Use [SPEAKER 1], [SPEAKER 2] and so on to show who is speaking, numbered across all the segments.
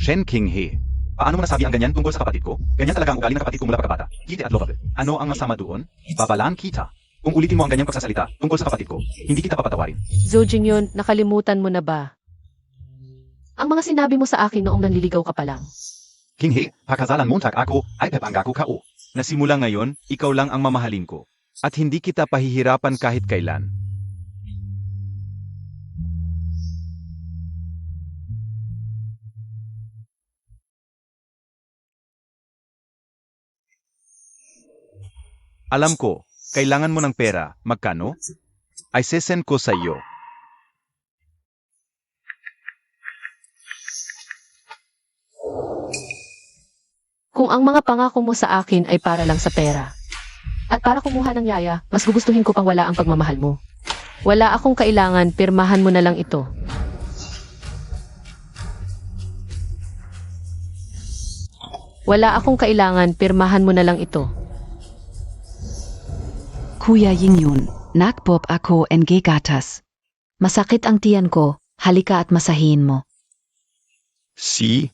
[SPEAKER 1] Shen Qinghe. Paano mo nasabi ang ganyan tungkol sa kapatid ko? Ganyan talaga ang ugali ng kapatid ko mula pagkabata. Hiti at lovable. Ano ang masama doon? Babalaan kita. Kung ulitin mo ang ganyang pagsasalita tungkol sa kapatid ko, hindi kita papatawarin.
[SPEAKER 2] Zhou Jingyun, nakalimutan mo na ba? Ang mga sinabi mo sa akin noong nanliligaw ka pa lang.
[SPEAKER 1] Qinghe, pakasalan Montag ako ay pepangako kao. Nasimula ngayon, ikaw lang ang mamahalin ko. At hindi kita pahihirapan kahit kailan. Alam ko, kailangan mo ng pera. Magkano? Ay sesend ko sa iyo.
[SPEAKER 2] Kung ang mga pangako mo sa akin ay para lang sa pera, at para kumuha ng yaya, mas gugustuhin ko pang wala ang pagmamahal mo. Wala akong kailangan, pirmahan mo na lang ito. Wala akong kailangan, pirmahan mo na lang ito.
[SPEAKER 3] Kuya Jingyun, nakpop ako ng gatas. Masakit ang tiyan ko, halika at masahin mo.
[SPEAKER 1] Si.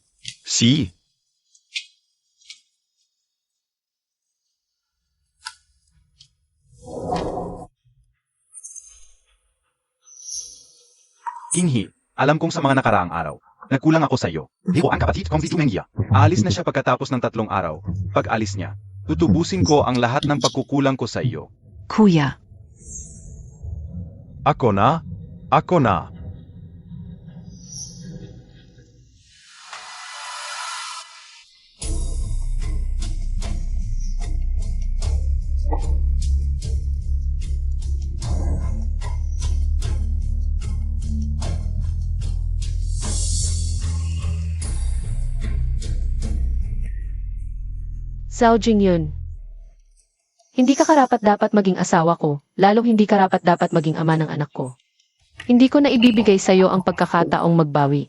[SPEAKER 1] Qinghe, alam kong sa mga nakaraang araw, nagkulang ako sa iyo. Pero ang kapatid kong si Tumengya. Aalis na siya pagkatapos ng 3 araw. Pag alis niya, tutubusin ko ang lahat ng pagkukulang ko sa iyo.
[SPEAKER 3] Kuya,
[SPEAKER 1] Ako na.
[SPEAKER 2] Zhou Jingyun, hindi ka karapat-dapat maging asawa ko, lalong hindi karapat-dapat maging ama ng anak ko. Hindi ko na ibibigay sa iyo ang pagkakataong magbawi.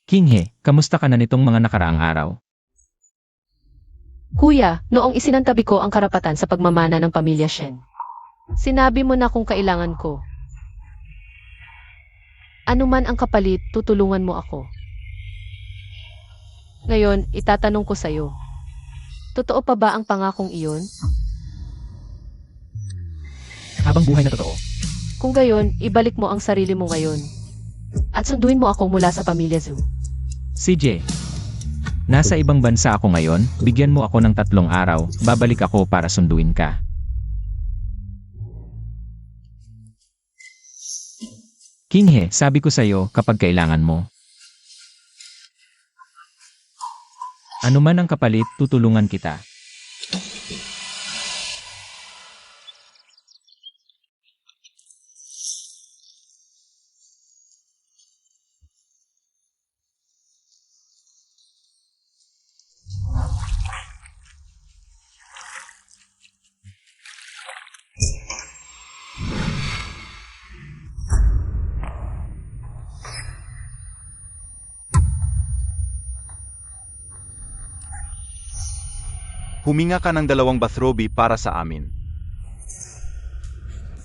[SPEAKER 4] Qinghe, kamusta ka na nitong mga nakaraang araw?
[SPEAKER 2] Kuya, noong isinantabi ko ang karapatan sa pagmamana ng pamilya Shen, sinabi mo na kung kailangan ko. Ano man ang kapalit, tutulungan mo ako. Ngayon, itatanong ko sa'yo. Totoo pa ba ang pangakong iyon?
[SPEAKER 4] Habang buhay na totoo.
[SPEAKER 2] Kung gayon, ibalik mo ang sarili mo ngayon. At sunduin mo ako mula sa pamilya Zhou.
[SPEAKER 4] CJ, nasa ibang bansa ako ngayon, bigyan mo ako ng 3 araw, babalik ako para sunduin ka. Qinghe, sabi ko sa'yo kapag kailangan mo. Ano man ang kapalit, tutulungan kita.
[SPEAKER 1] Huminga ka ng 2 bathrobe para sa amin.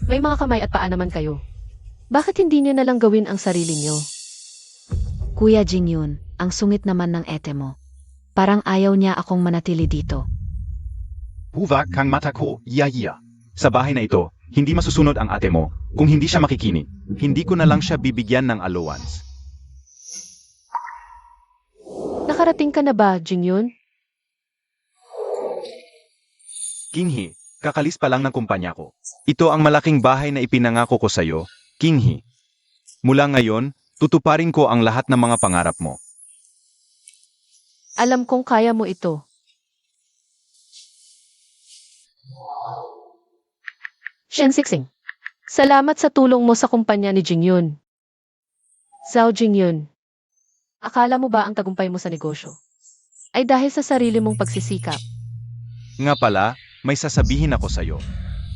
[SPEAKER 2] May mga kamay at paa naman kayo. Bakit hindi niyo na lang gawin ang sarili niyo?
[SPEAKER 3] Kuya Jingyun, ang sungit naman ng ete mo. Parang ayaw niya akong manatili dito.
[SPEAKER 1] Huwag kang mata ko, yaya. Sa bahay na ito, hindi masusunod ang ate mo. Kung hindi siya makikinig, hindi ko na lang siya bibigyan ng allowance.
[SPEAKER 2] Nakarating ka na ba, Jingyun?
[SPEAKER 1] Qinghe, kakalis pa lang ng kumpanya ko. Ito ang malaking bahay na ipinangako ko sa'yo, Qinghe. Mula ngayon, tutuparin ko ang lahat ng mga pangarap mo.
[SPEAKER 2] Alam kong kaya mo ito. Shen Sixing, salamat sa tulong mo sa kumpanya ni Jingyun. Zhou Jingyun, akala mo ba ang tagumpay mo sa negosyo ay dahil sa sarili mong pagsisikap?
[SPEAKER 1] Nga pala, may sasabihin ako sa'yo.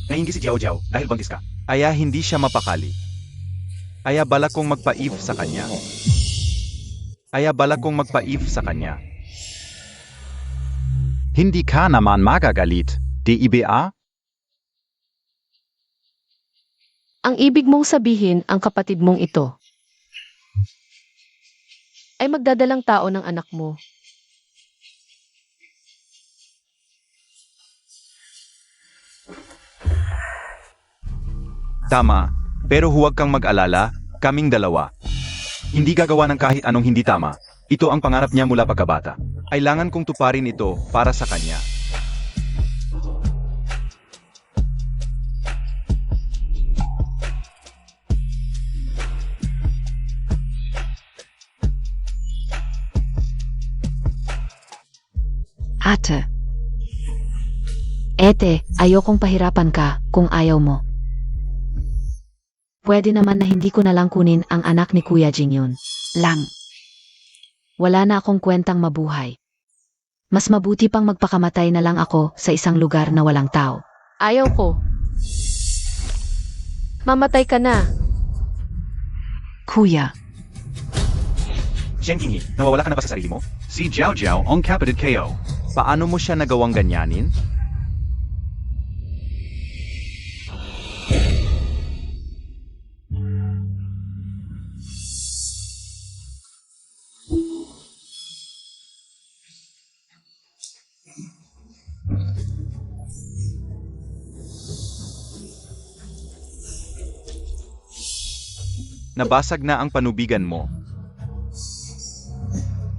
[SPEAKER 1] Nahingi si Jiao Jiao dahil buntis ka. Aya hindi siya mapakali. Aya balak kong magpa-eve sa kanya. Hindi ka naman magagalit, di ba?
[SPEAKER 2] Ang ibig mong sabihin ang kapatid mong ito ay magdadalang tao ng anak mo.
[SPEAKER 1] Tama, pero huwag kang mag-alala, kaming dalawa. Hindi gagawa ng kahit anong hindi tama. Ito ang pangarap niya mula pagkabata. Kailangan kong tuparin ito para sa kanya.
[SPEAKER 3] Ate. Ete, ayokong pahirapan ka kung ayaw mo. Pwede naman na hindi ko na lang kunin ang anak ni Kuya Jingyun. Lang. Wala na akong kwentang mabuhay. Mas mabuti pang magpakamatay na lang ako sa isang lugar na walang tao.
[SPEAKER 2] Ayaw ko. Mamatay ka na.
[SPEAKER 3] Kuya,
[SPEAKER 1] Shen Qinghe, nawawala ka na ba sa sarili mo? Si Jiao Jiao ang kapatid KO. Paano mo siya nagawang ganyanin? Nabasag na ang panubigan mo.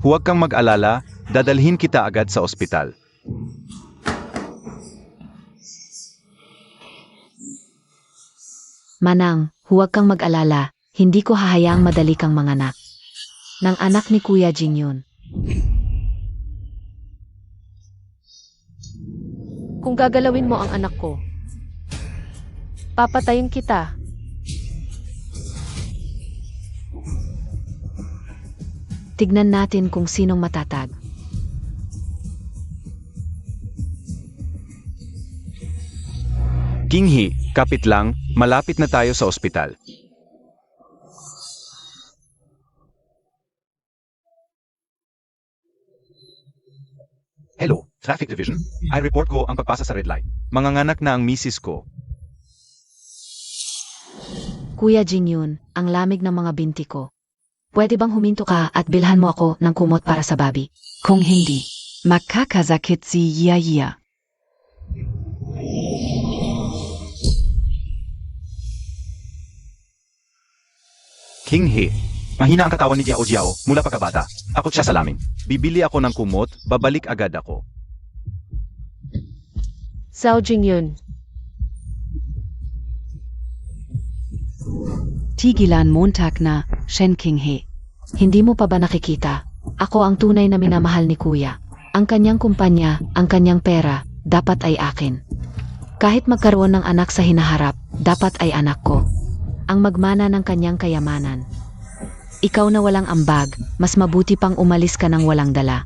[SPEAKER 1] Huwag kang mag-alala, dadalhin kita agad sa ospital.
[SPEAKER 3] Manang, huwag kang mag-alala, hindi ko hahayaang madali kang manganak. Ng anak ni Kuya Jingyun.
[SPEAKER 2] Kung gagalawin mo ang anak ko, papatayin kita.
[SPEAKER 3] Tignan natin kung sinong matatag.
[SPEAKER 1] Qinghe, kapit lang, malapit na tayo sa ospital. Hello, Traffic Division. I report ko ang pagpasa sa red light. Manganganak na ang misis ko.
[SPEAKER 3] Kuya Jingyun, ang lamig ng mga binti ko. Pwede bang huminto ka at bilhan mo ako ng kumot para sa babi? Kung hindi, makakazakit si Yaya.
[SPEAKER 1] Qinghe, mahina ang katawan ni Jiao Jiao mula pagkabata. Takot siya sa lamin. Bibili ako ng kumot, babalik agad ako.
[SPEAKER 2] Zhao Jingyun,
[SPEAKER 3] Tigilan Montag na, Shen Qinghe. Hindi mo pa ba nakikita? Ako ang tunay na minamahal ni Kuya. Ang kanyang kumpanya, ang kanyang pera, dapat ay akin. Kahit magkaroon ng anak sa hinaharap, dapat ay anak ko. Ang magmana ng kanyang kayamanan. Ikaw na walang ambag, mas mabuti pang umalis ka ng walang dala.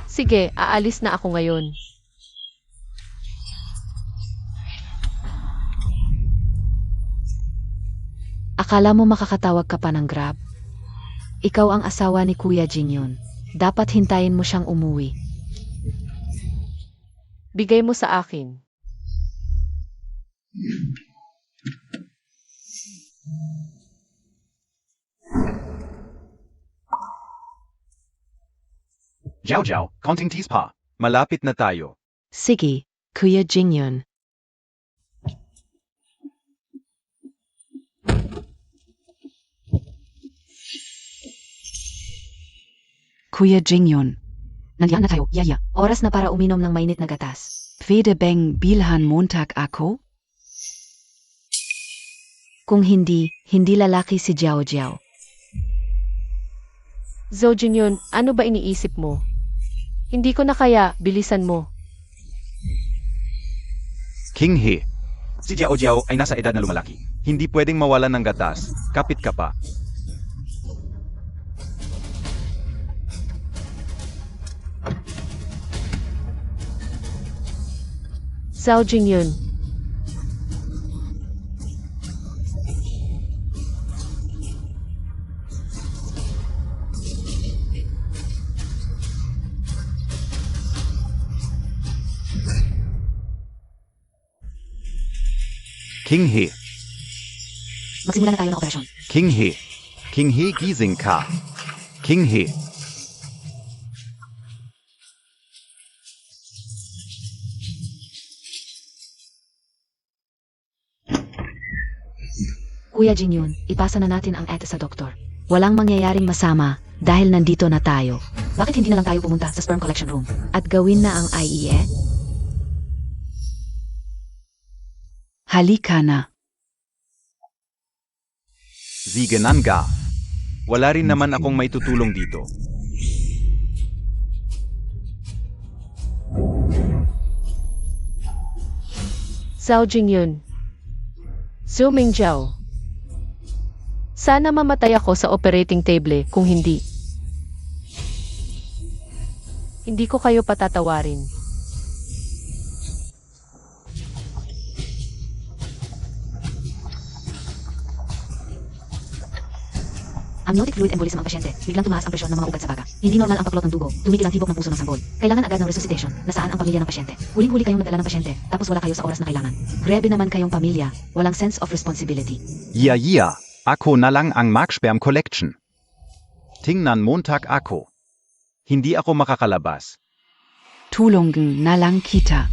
[SPEAKER 2] sige, aalis na ako ngayon.
[SPEAKER 3] Akala mo makakatawag ka pa ng Grab? Ikaw ang asawa ni Kuya Jingyun. Dapat hintayin mo siyang umuwi.
[SPEAKER 2] Bigay mo sa akin.
[SPEAKER 1] Jiao Jiao, konting tease pa. Malapit na tayo.
[SPEAKER 3] Sige, Kuya Jingyun. Kuya Jingyun. Nandiyan na tayo, Yaya. Oras na para uminom ng mainit na gatas. Pwede bang bilhan Montag ako? Kung hindi, hindi lalaki si Jiao Jiao.
[SPEAKER 2] Zhao Jingyun, ano ba iniisip mo? Hindi ko na kaya, bilisan mo.
[SPEAKER 1] Qinghe, si Jiao Jiao ay nasa edad na lumalaki. Hindi pwedeng mawalan ng gatas. Kapit ka pa.
[SPEAKER 2] Zhao Jingyun,
[SPEAKER 1] King He.
[SPEAKER 3] Magsimula na tayo ng operasyon.
[SPEAKER 1] King He. King He gising ka. King He.
[SPEAKER 3] Kuya Jingyun, ipasa na natin ang ete sa doktor. Walang mangyayaring masama dahil nandito na tayo. Bakit hindi na lang tayo pumunta sa sperm collection room at gawin na ang IEE? Halika na.
[SPEAKER 1] Zigenan ka. Wala rin naman akong may tutulong dito.
[SPEAKER 2] Zhao Jingyun. Zhou Mingjiao. Sana mamatay ako sa operating table kung hindi. Hindi ko kayo patatawarin.
[SPEAKER 3] Amniotic fluid embolism ang pasyente. Biglang tumaas ang presyon ng mga ugat sa baga. Hindi normal ang pagplot ng dugo. Tumigil ang tibok ng puso ng sanggol. Kailangan agad ng resuscitation. Nasaan ang pamilya ng pasyente? Huling-huli kayong nagdala ng pasyente, tapos wala kayo sa oras na kailangan. Grebe naman kayong pamilya. Walang sense of responsibility.
[SPEAKER 1] Yeah. Ako na lang ang Max Sperm Collection. Tingnan Montag ako. Hindi ako makakalabas.
[SPEAKER 3] Tulong na lang kita.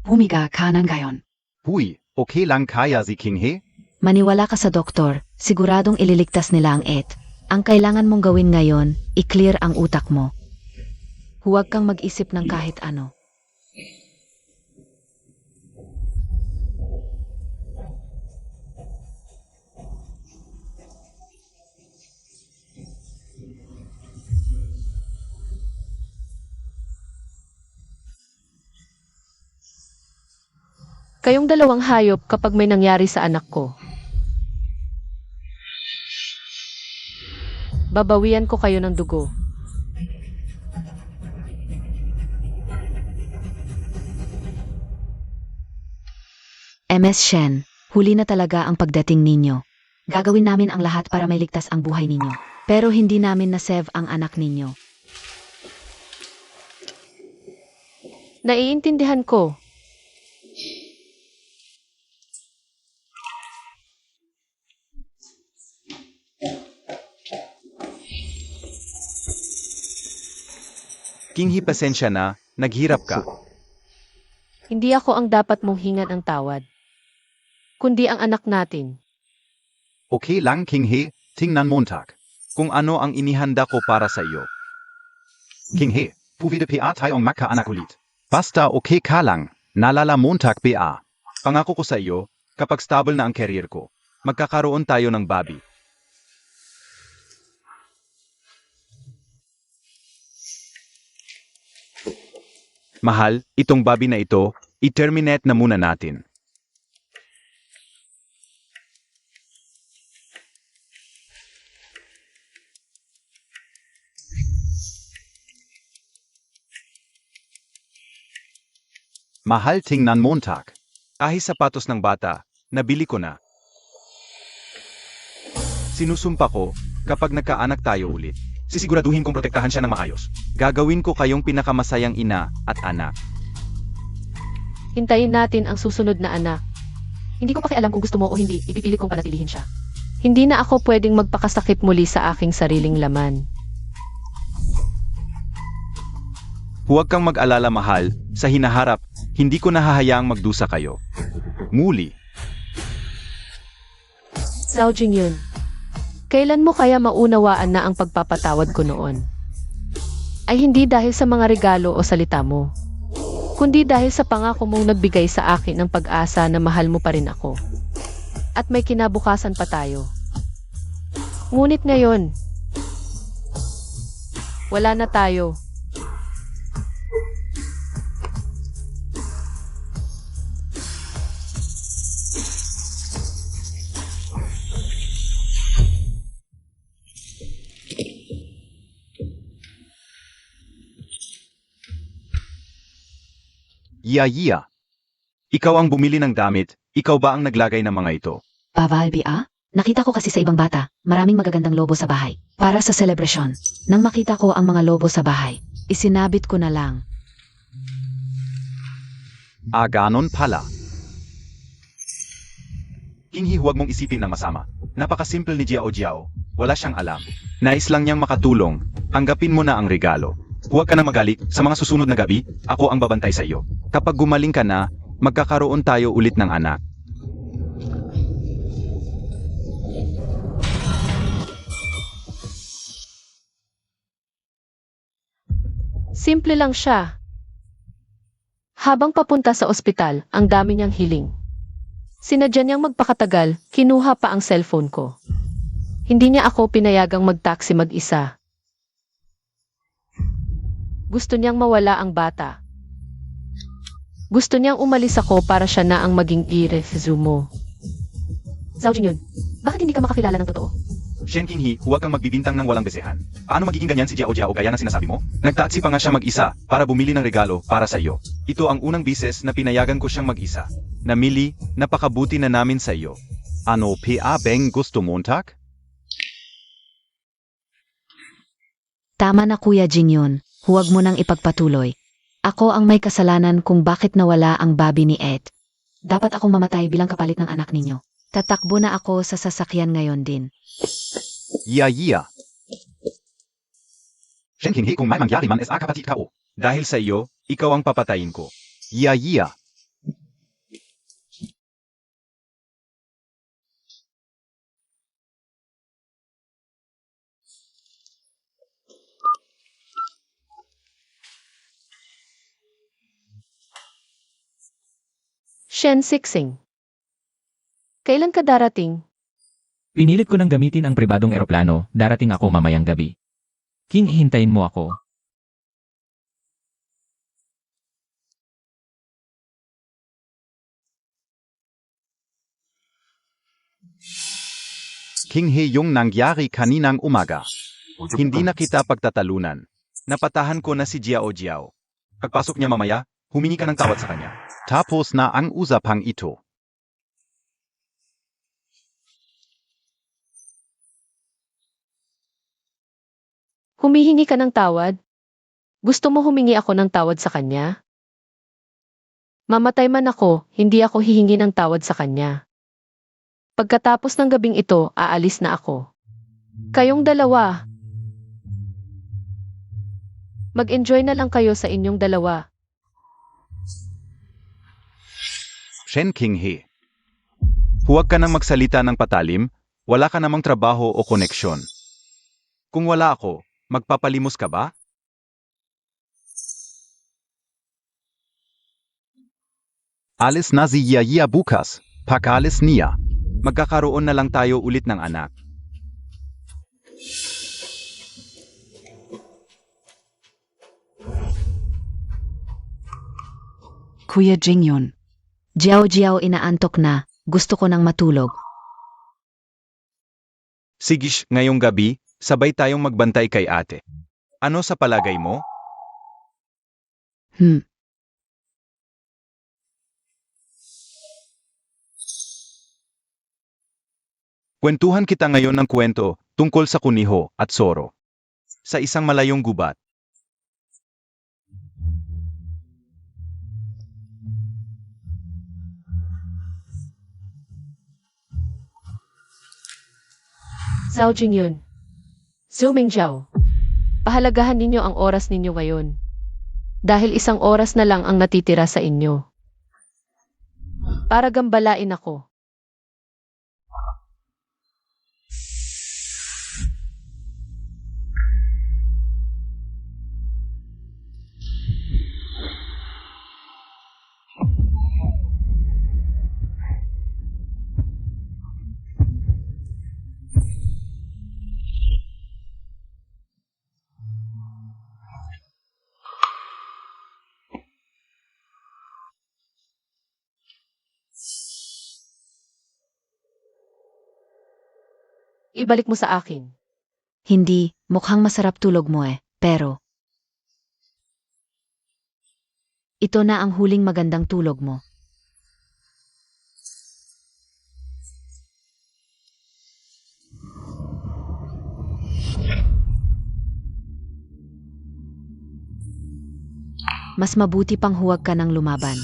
[SPEAKER 3] Humiga ka ng gayon.
[SPEAKER 1] Huy, okay lang kaya si King He?
[SPEAKER 3] Maniwala ka sa doktor, siguradong ililigtas nila ang ET. Ang kailangan mong gawin ngayon, i-clear ang utak mo. Huwag kang mag-isip ng kahit ano.
[SPEAKER 2] Kayong dalawang hayop kapag may nangyari sa anak ko. Babawian ko kayo ng dugo.
[SPEAKER 3] MS Shen, huli na talaga ang pagdating ninyo. Gagawin namin ang lahat para mailigtas ang buhay ninyo. Pero hindi namin na-save ang anak ninyo.
[SPEAKER 2] Naiintindihan ko.
[SPEAKER 1] King He, pasensya na, naghirap ka.
[SPEAKER 2] Hindi ako ang dapat mong hingan ang tawad, kundi ang anak natin.
[SPEAKER 1] Okay lang King He, tingnan Montag. Kung ano ang inihanda ko para sa iyo. King He, puvide pa tayong magkaanak ulit. Basta okay ka lang, nalala Montag pa. Pangako ko sa iyo, kapag stable na ang career ko, magkakaroon tayo ng baby. Mahal, itong baby na ito, i-terminate na muna natin. Mahal, tingnan Montag. Kahit sapatos ng bata, nabili ko na. Sinusumpa ko, kapag nagkaanak tayo ulit, sisiguraduhin kong protektahan siya ng maayos. Gagawin ko kayong pinakamasayang ina at anak.
[SPEAKER 2] Hintayin natin ang susunod na anak. Hindi ko pakialam kung gusto mo o hindi, ipipilit kong panatilihin siya. Hindi na ako pwedeng magpakasakit muli sa aking sariling laman.
[SPEAKER 1] Huwag kang mag-alala mahal, sa hinaharap, hindi ko nahahayaang magdusa kayo. Muli.
[SPEAKER 2] Zhao Jingyun, kailan mo kaya maunawaan na ang pagpapatawad ko noon? Ay hindi dahil sa mga regalo o salita mo, kundi dahil sa pangako mong nagbigay sa akin ng pag-asa na mahal mo pa rin ako. At may kinabukasan pa tayo. Ngunit ngayon, wala na tayo.
[SPEAKER 1] Yeah. Ikaw ang bumili ng damit, ikaw ba ang naglagay ng mga ito?
[SPEAKER 3] Pavalbi Nakita ko kasi sa ibang bata, maraming magagandang lobo sa bahay. Para sa selebrasyon. Nang makita ko ang mga lobo sa bahay, isinabit ko na lang.
[SPEAKER 1] Ganon pala. Kinghi, huwag mong isipin ng masama. Napakasimple ni Jiao Jiao. Wala siyang alam. Nais lang niyang makatulong. Tanggapin mo na ang regalo. Huwag ka na magalit. Sa mga susunod na gabi, ako ang babantay sa iyo. Kapag gumaling ka na, magkakaroon tayo ulit ng anak.
[SPEAKER 2] Simple lang siya. Habang papunta sa ospital, ang dami niyang hiling. Sinadya niyang magpakatagal, kinuha pa ang cellphone ko. Hindi niya ako pinayagang mag-taxi mag-isa. Gusto niyang mawala ang bata. Gusto niyang umalis ako para siya na ang maging i-resumo. Zhao Jingyun, bakit hindi ka makakilala ng totoo?
[SPEAKER 1] Shen Kinghi, huwag kang magbibintang ng walang besehan. Paano magiging ganyan si Jiao Jiao gaya ng sinasabi mo? Nagtaksi pa nga siya mag-isa para bumili ng regalo para sa iyo. Ito ang unang bises na pinayagan ko siyang mag-isa. Namili, napakabuti na namin sa iyo. Ano pa bang gusto Montag?
[SPEAKER 3] Tama na Kuya Jingyun, huwag mo nang ipagpatuloy. Ako ang may kasalanan kung bakit nawala ang baby ni Ed. Dapat akong mamatay bilang kapalit ng anak ninyo. Tatakbo na ako sa sasakyan ngayon din.
[SPEAKER 1] Yeah. Shen Kinghi, kung may mangyari man kapatid ka o. Dahil sa iyo, ikaw ang papatayin ko. Yeah.
[SPEAKER 2] Shen Sixing. Kailan ka darating?
[SPEAKER 4] Pinilit ko nang gamitin ang pribadong eroplano, darating ako mamayang gabi. King, hintayin mo ako.
[SPEAKER 1] Kinghi, yung nangyari kaninang umaga. Hindi na kita pagtatalunan. Napatahan ko na si Jiao Jiao. Pagpasok niya mamaya, humingi ka ng tawad sa kanya. Tapos na ang usapang ito.
[SPEAKER 2] Humihingi ka ng tawad? Gusto mo humingi ako ng tawad sa kanya? Mamatay man ako, hindi ako hihingi ng tawad sa kanya. Pagkatapos ng gabing ito, aalis na ako. Kayong dalawa. Mag-enjoy na lang kayo sa inyong dalawa.
[SPEAKER 1] Shen Kinghi. Huwag ka nang magsalita ng patalim, wala ka namang trabaho o koneksyon. Kung wala ako, magpapalimos ka ba? Alis na si Yaya bukas, pakalis niya. Magkakaroon na lang tayo ulit ng anak.
[SPEAKER 3] Kuya Jingyun. Jiao Jiao inaantok na, gusto ko nang matulog.
[SPEAKER 1] Sigish, ngayong gabi, sabay tayong magbantay kay ate. Ano sa palagay mo? Kwentuhan kita ngayon ng kwento tungkol sa kuniho at soro. Sa isang malayong gubat.
[SPEAKER 2] Zhao Jingyun. Zhou Mingjiao. Pahalagahan ninyo ang oras ninyo ngayon. Dahil isang oras na lang ang natitira sa inyo. Para gambalain ako. Ibalik mo sa akin.
[SPEAKER 3] Hindi, mukhang masarap tulog mo pero ito na ang huling magandang tulog mo. Mas mabuti pang huwag ka nang lumaban.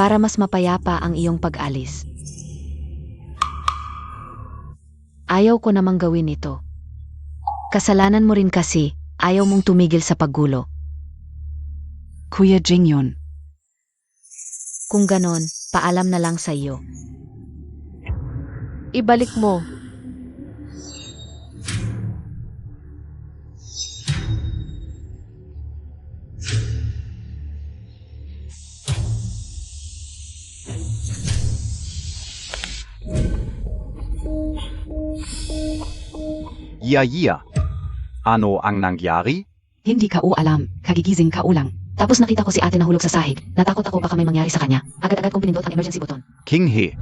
[SPEAKER 3] para mas mapayapa ang iyong pag-alis. Ayaw ko namang gawin ito. Kasalanan mo rin kasi, ayaw mong tumigil sa paggulo.
[SPEAKER 5] Kuya Jingyun,
[SPEAKER 3] Kung ganon, paalam na lang sa iyo.
[SPEAKER 2] Ibalik mo.
[SPEAKER 1] Yeah. Ano ang nangyari?
[SPEAKER 5] hindi ka alam, kagigising ka ulang. Tapos nakita ko si ate nahulog sa sahig. Natakot ako baka may mangyari sa kanya. Agad-agad kong pinindot ang emergency button.
[SPEAKER 1] King He.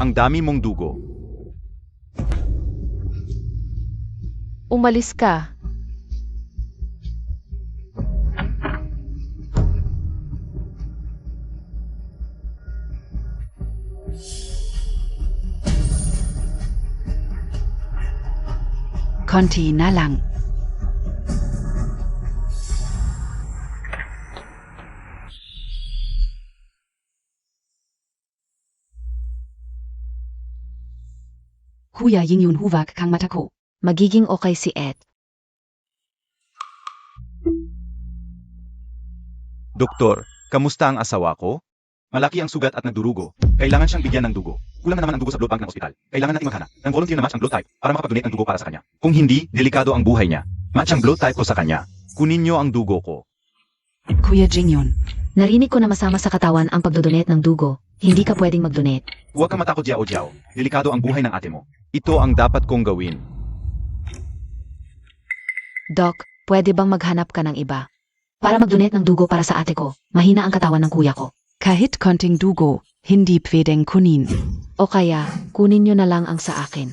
[SPEAKER 1] Ang dami mong dugo.
[SPEAKER 2] Umalis ka.
[SPEAKER 5] Konti na lang. Kuya Jingyun, huwag kang matako.
[SPEAKER 3] Magiging okay si Ed.
[SPEAKER 1] Doktor, kamusta ang asawa ko? Malaki ang sugat at nagdurugo. Kailangan siyang bigyan ng dugo. Kulang na naman ang dugo sa blood bank ng ospital. Kailangan natin maghanap ng volunteer na match ang blood type para makapag-donate ng dugo para sa kanya. Kung hindi, delikado ang buhay niya. Match ang blood type ko sa kanya. Kunin niyo ang dugo ko.
[SPEAKER 5] Kuya Jingyun,
[SPEAKER 3] Narinig ko na masama sa katawan ang pagdodonate ng dugo. Hindi ka pwedeng magdonate.
[SPEAKER 1] Huwag kang matakot, Jiao. Delikado ang buhay ng ate mo. Ito ang dapat kong gawin.
[SPEAKER 3] Doc, pwede bang maghanap ka ng iba? Para magdonate ng dugo para sa ate ko. Mahina ang katawan ng kuya ko.
[SPEAKER 5] kahit konting dugo, hindi pwedeng kunin.
[SPEAKER 3] O kaya, kunin nyo na lang ang sa akin.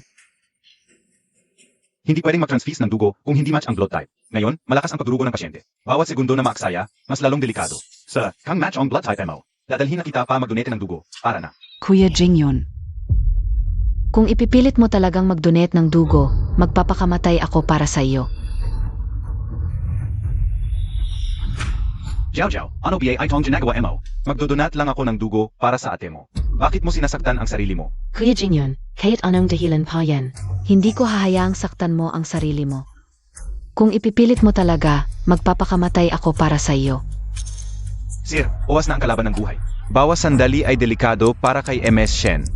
[SPEAKER 1] Hindi pwedeng mag-transfuse ng dugo kung hindi match ang blood type. Ngayon, malakas ang pagdurugo ng pasyente. Bawat segundo na maaksaya, mas lalong delikado. Sir, kang match ang blood type mo. Dadalhin na kita pa mag-donate ng dugo. Para na.
[SPEAKER 5] Kuya Jingyun,
[SPEAKER 3] Kung ipipilit mo talagang magdonate ng dugo, magpapakamatay ako para sa iyo.
[SPEAKER 1] Jiao, ano ba ay tong ginagawa mo? Magdodonate lang ako ng dugo para sa ate mo. Bakit mo sinasaktan ang sarili mo?
[SPEAKER 3] Kuya Jingyun, kahit anong dahilan pa yan, hindi ko hahayaang saktan mo ang sarili mo. Kung ipipilit mo talaga, magpapakamatay ako para sa iyo.
[SPEAKER 1] Sir, owas na ang kalaban ng buhay. Bawas sandali ay delikado para kay MS Shen.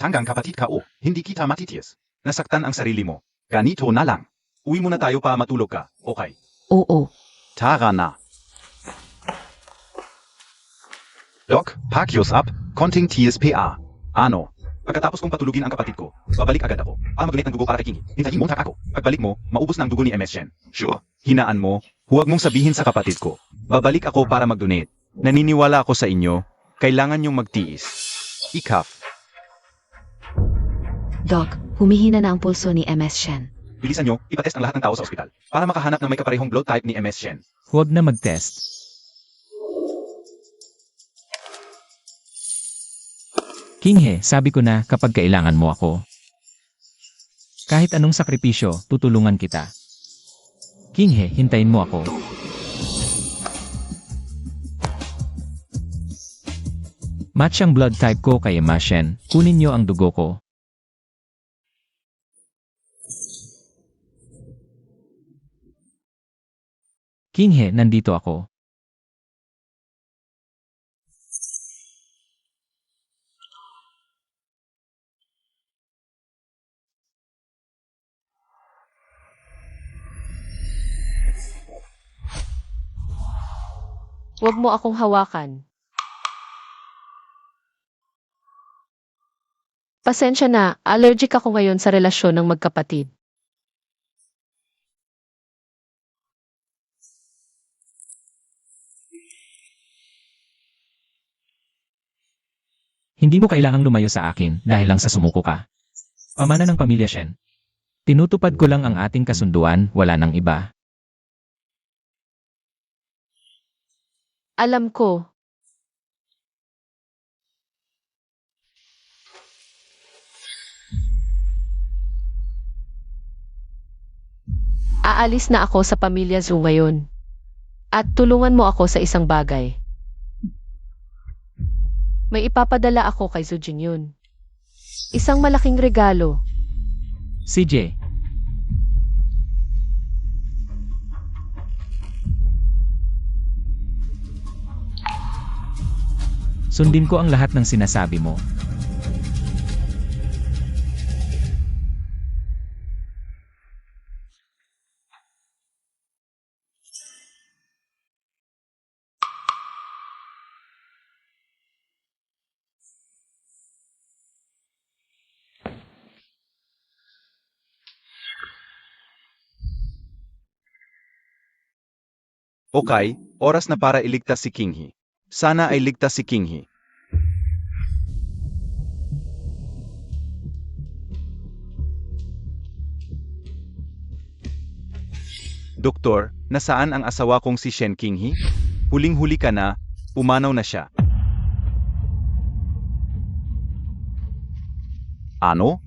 [SPEAKER 1] Hanggang kapatid ka hindi kita matitiis. Nasaktan ang sarili mo. Ganito na lang. Uwi muna tayo pa matulog ka, okay?
[SPEAKER 5] oo.
[SPEAKER 1] Tara na. Doc, pack yours up, konting TSPA. Ano? Pagkatapos kong patulugin ang kapatid ko, babalik agad ako. Mag-donate ng dugo para kay King. Hintayin mo ako. Pagbalik mo, maubos na ang dugo ni MS Shen. Sure. Hinaan mo, huwag mong sabihin sa kapatid ko. Babalik ako para mag-donate. Naniniwala ako sa inyo, kailangan niyong magtiis. Ikaf.
[SPEAKER 3] Doc, humihina na ang pulso ni MS Shen.
[SPEAKER 1] Bilisan nyo, ipatest ang lahat ng tao sa ospital para makahanap ng may kaparehong blood type ni MS Shen.
[SPEAKER 4] Huwag na mag-test. Kinghe, sabi ko na kapag kailangan mo ako. Kahit anong sakripisyo, tutulungan kita. Kinghe, hintayin mo ako. Match ang blood type ko kay Ma Shen. Kunin niyo ang dugo ko. Kinghe, nandito ako.
[SPEAKER 2] Huwag mo akong hawakan. Pasensya na, allergic ako ngayon sa relasyon ng magkapatid.
[SPEAKER 4] Hindi mo kailangang lumayo sa akin dahil lang sa sumuko ka. Pamana ng pamilya Shen. Tinutupad ko lang ang ating kasunduan, wala nang iba.
[SPEAKER 2] Alam ko, Aalis na ako sa pamilya Zhu ngayon. At tulungan mo ako sa isang bagay. May ipapadala ako kay Zhu Jingyun. Isang malaking regalo.
[SPEAKER 4] CJ, sundin ko ang lahat ng sinasabi mo.
[SPEAKER 1] Okay, oras na para iligtas si King He. Sana ay ligtas si King He. Doktor, nasaan ang asawa kong si Shen King He? Huling-huli ka na, umanaw na siya. Ano?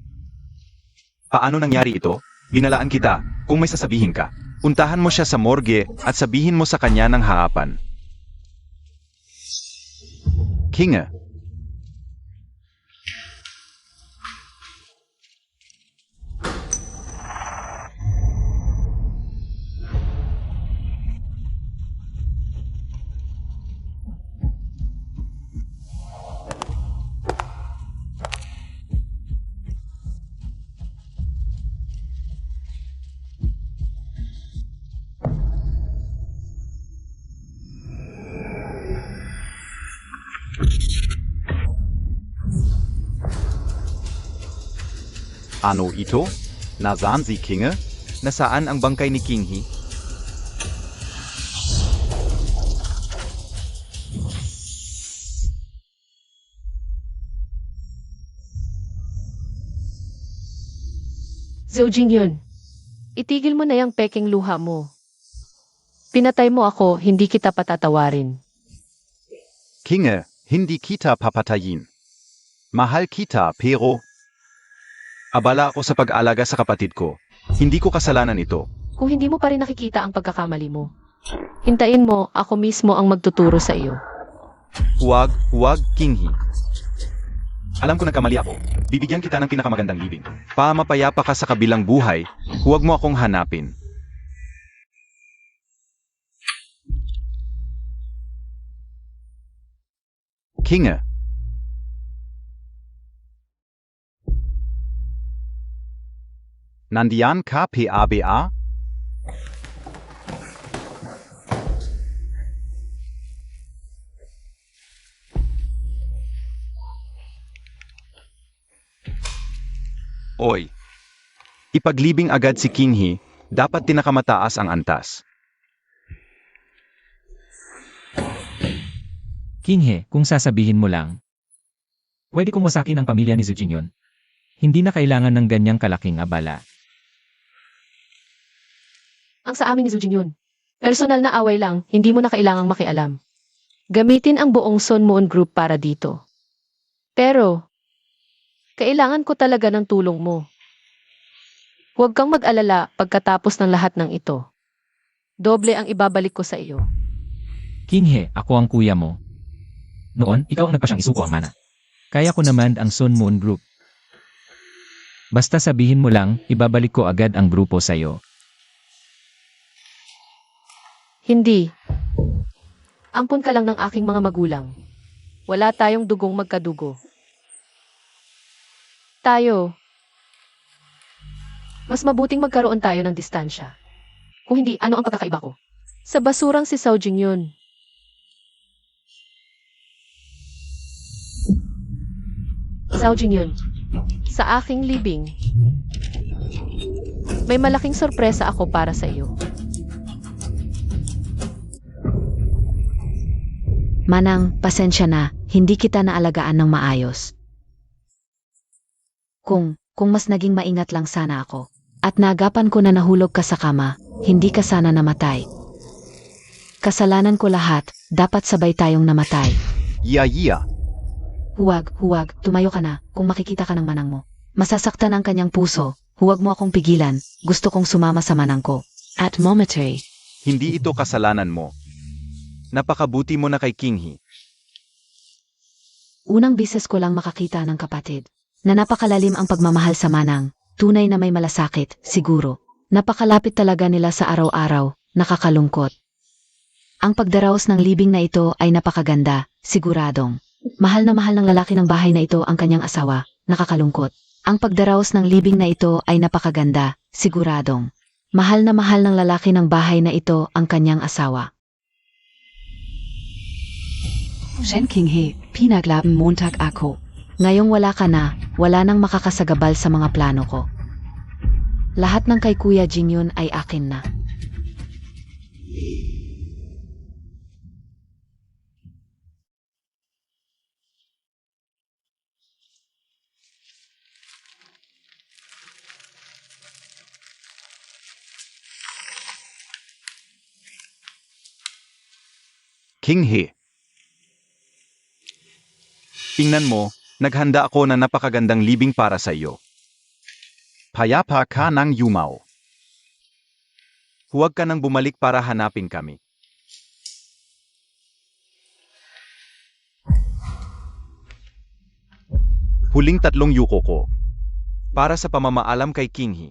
[SPEAKER 1] Paano nangyari ito? Binalaan kita, kung may sasabihin ka. Puntahan mo siya sa morgue at sabihin mo sa kanya ng harapan. King. Ano ito? Nasaan si King? Nasaan ang bangkay ni King He?
[SPEAKER 2] Zhou Jingyun, itigil mo na yung peking luha mo. Pinatay mo ako, hindi kita patatawarin.
[SPEAKER 1] King, hindi kita papatayin. Mahal kita pero abala ako sa pag-alaga sa kapatid ko. Hindi ko kasalanan ito.
[SPEAKER 2] Kung hindi mo pa rin nakikita ang pagkakamali mo, hintayin mo, ako mismo ang magtuturo sa iyo.
[SPEAKER 1] Huwag, King He. Alam ko nagkamali ako. Bibigyan kita ng pinakamagandang living. Mapayapa ka sa kabilang buhay, huwag mo akong hanapin. King. Nandiyan ka PABA? Oy. Ipaglibing agad si King He, dapat tinakamataas ang antas.
[SPEAKER 4] King He, kung sasabihin mo lang, pwede kong wasakin ang pamilya ni Zhu Jingyun. Hindi na kailangan ng ganyang kalaking abala.
[SPEAKER 2] Ang sa amin ni Zhu Jingyun. Personal na away lang, hindi mo na kailangang makialam. Gamitin ang buong Sun Moon Group para dito. Pero, kailangan ko talaga ng tulong mo. Huwag kang mag-alala pagkatapos ng lahat ng ito. Doble ang ibabalik ko sa iyo.
[SPEAKER 4] King He, ako ang kuya mo. Noon, ikaw ang nagpasyang isuko ang mana. Kaya ko naman ang Sun Moon Group. Basta sabihin mo lang, ibabalik ko agad ang grupo sa'yo.
[SPEAKER 2] Hindi. Ampun ka lang ng aking mga magulang. Wala tayong dugong magkadugo. Tayo. Mas mabuting magkaroon tayo ng distansya. Kung hindi, ano ang pagkakaiba ko? Sa basurang si Zhou Jingyun. Zhou Jingyun, sa aking libing, may malaking sorpresa ako para sa iyo.
[SPEAKER 3] Manang, pasensya na, hindi kita naalagaan ng maayos. Kung mas naging maingat lang sana ako, at naagapan ko na nahulog ka sa kama, hindi ka sana namatay. Kasalanan ko lahat, dapat sabay tayong namatay.
[SPEAKER 1] Yeah.
[SPEAKER 3] Huwag, tumayo ka na, kung makikita ka ng manang mo. Masasaktan ang kanyang puso, huwag mo akong pigilan, gusto kong sumama sa manang ko. At momentary.
[SPEAKER 1] Hindi ito kasalanan mo. Napakabuti mo na kay King He.
[SPEAKER 3] Unang bises ko lang makakita ng kapatid. Na napakalalim ang pagmamahal sa manang. Tunay na may malasakit, siguro. Napakalapit talaga nila sa araw-araw, nakakalungkot. Ang pagdaraos ng libing na ito ay napakaganda, siguradong. Mahal na mahal ng lalaki ng bahay na ito ang kanyang asawa, nakakalungkot. Ang pagdaraos ng libing na ito ay napakaganda, siguradong. Mahal na mahal ng lalaki ng bahay na ito ang kanyang asawa.
[SPEAKER 5] Shen King He, pinaglaban Montag ako.
[SPEAKER 3] Ngayong wala ka na, wala nang makakasagabal sa mga plano ko. Lahat ng kay Kuya Jingyun ay akin na.
[SPEAKER 1] King He. Tingnan mo, naghanda ako na napakagandang libing para sa iyo. Payapa ka ng yumaw. Huwag ka nang bumalik para hanapin kami. Huling 3 yuko ko. Para sa pamamaalam kay King He.